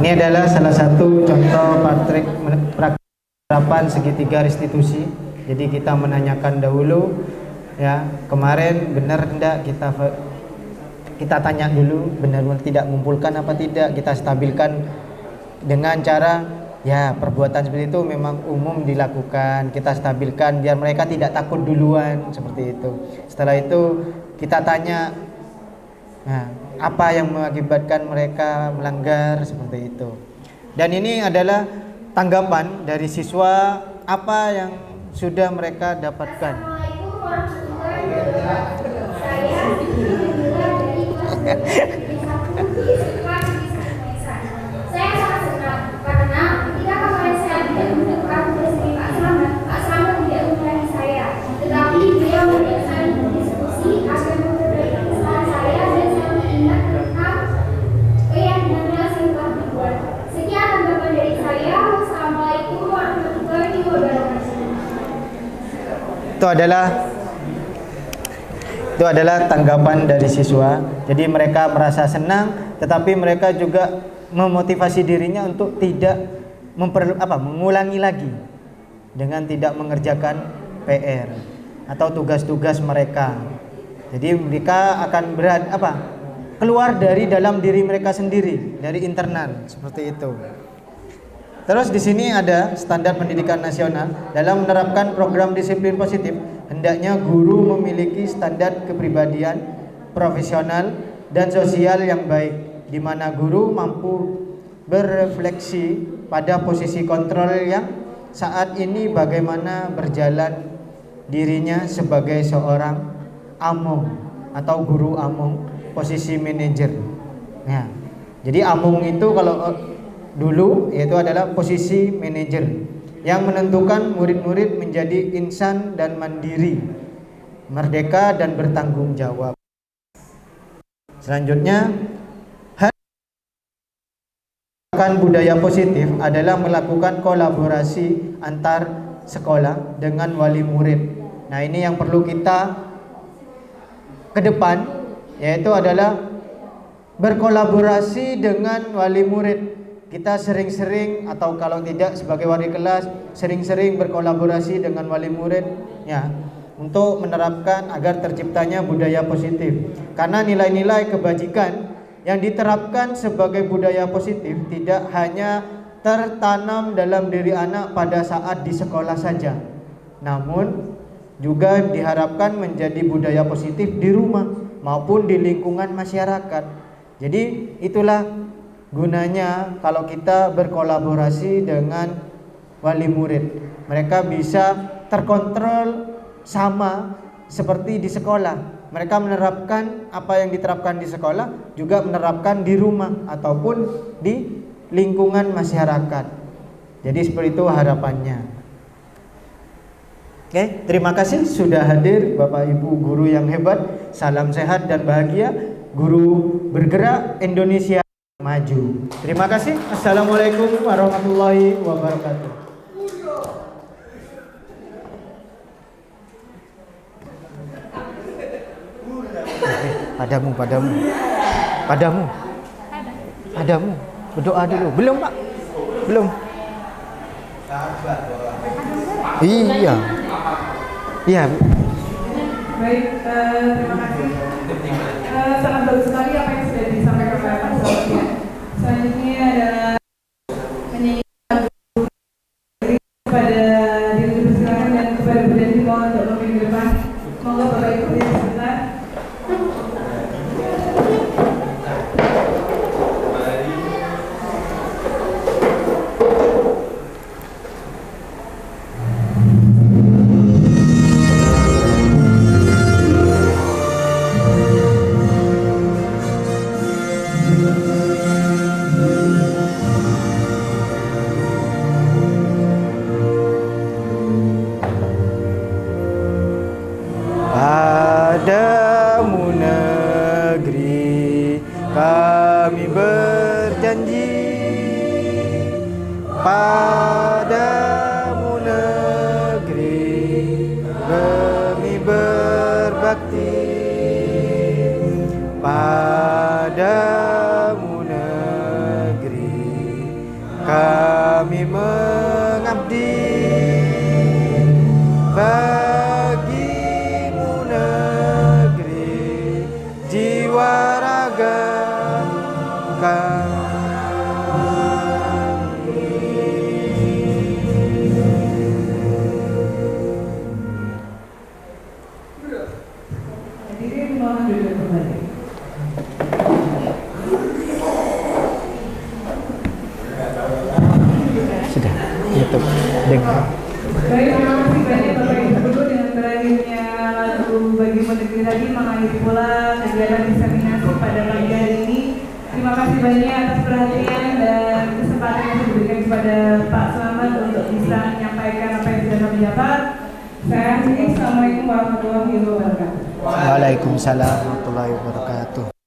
Ini adalah salah satu contoh praktek penerapan segitiga restitusi. Jadi kita menanyakan dahulu, ya, kemarin benar tidak, kita tanya dulu benar tidak mengumpulkan apa tidak, kita stabilkan dengan cara, ya, perbuatan seperti itu memang umum dilakukan, kita stabilkan biar mereka tidak takut duluan, seperti itu. Setelah itu kita tanya, nah, apa yang mengakibatkan mereka melanggar, seperti itu. Dan ini adalah tanggapan dari siswa apa yang sudah mereka dapatkan. Assalamualaikum warahmatullahi wabarakatuh. Saya saya sangat senang karena ketika kemarin saya tidak mendapatkan tugas dari Pak Slamet tidak memarahi saya, tetapi beliau mengajak saya berdiskusi agar memperbaiki kesalahan saya dan saya mengingat tentang keyakinan yang telah dibuat. Sekian tanggapan dari saya. Wassalamualaikum warahmatullahi wabarakatuh. Itu adalah tanggapan dari siswa. Jadi mereka merasa senang, tetapi mereka juga memotivasi dirinya untuk tidak mengulangi lagi dengan tidak mengerjakan PR atau tugas-tugas mereka. Jadi mereka akan keluar dari dalam diri mereka sendiri, dari internal, seperti itu. Terus di sini ada standar pendidikan nasional dalam menerapkan program disiplin positif. Hendaknya guru memiliki standar kepribadian, profesional, dan sosial yang baik, di mana guru mampu berefleksi pada posisi kontrol yang saat ini bagaimana berjalan dirinya sebagai seorang among atau guru among, posisi manajer. Nah, jadi among itu kalau dulu yaitu adalah posisi manajer yang menentukan murid-murid menjadi insan dan mandiri, merdeka dan bertanggung jawab. Selanjutnya, budaya positif adalah melakukan kolaborasi antar sekolah dengan wali murid. Nah, ini yang perlu kita ke depan, yaitu adalah berkolaborasi dengan wali murid. Kita sering-sering, atau kalau tidak sebagai wali kelas, sering-sering berkolaborasi dengan wali murid, ya, untuk menerapkan agar terciptanya budaya positif. Karena nilai-nilai kebajikan yang diterapkan sebagai budaya positif tidak hanya tertanam dalam diri anak pada saat di sekolah saja, namun juga diharapkan menjadi budaya positif di rumah maupun di lingkungan masyarakat. Jadi itulah gunanya kalau kita berkolaborasi dengan wali murid. Mereka bisa terkontrol sama seperti di sekolah. Mereka menerapkan apa yang diterapkan di sekolah, juga menerapkan di rumah ataupun di lingkungan masyarakat. Jadi seperti itu harapannya. Oke, terima kasih sudah hadir Bapak Ibu guru yang hebat. Salam sehat dan bahagia. Guru bergerak, Indonesia maju. Terima kasih. Assalamualaikum warahmatullahi wabarakatuh. Padamu. Berdoa dulu. Belum, Pak? Belum. Iya. Iya. Baik, terima kasih. Sangat bagus sekali apa yang sudah disampaikan oleh Pak Sofian. Selanjutnya adalah menyanyi kepada diri persilakan dan kepada Bunda Himo untuk memimpin depan. Semoga Bapak Ibu tidak sebentar. Padamu negeri kami berjanji, padamu negeri kami berbakti, padamu negeri kami mengabdi. Bagimu negeri jiwa raga kami. Hadirin mohon duduk kembali. Sudah, YouTube dengar. Baik, terima kasih banyak Bapak Ibu Guru dengan berakhirnya lagu Bagimu Negeri tadi mengakhiri pula kegiatan diseminasi pada pagi hari ini. Terima kasih banyak atas perhatian dan kesempatan yang diberikan kepada Pak Selamat untuk bisa menyampaikan apa yang sudah kami dapat. Saya akhiri. Assalamualaikum warahmatullahi wabarakatuh. Waalaikumsalam warahmatullahi wabarakatuh.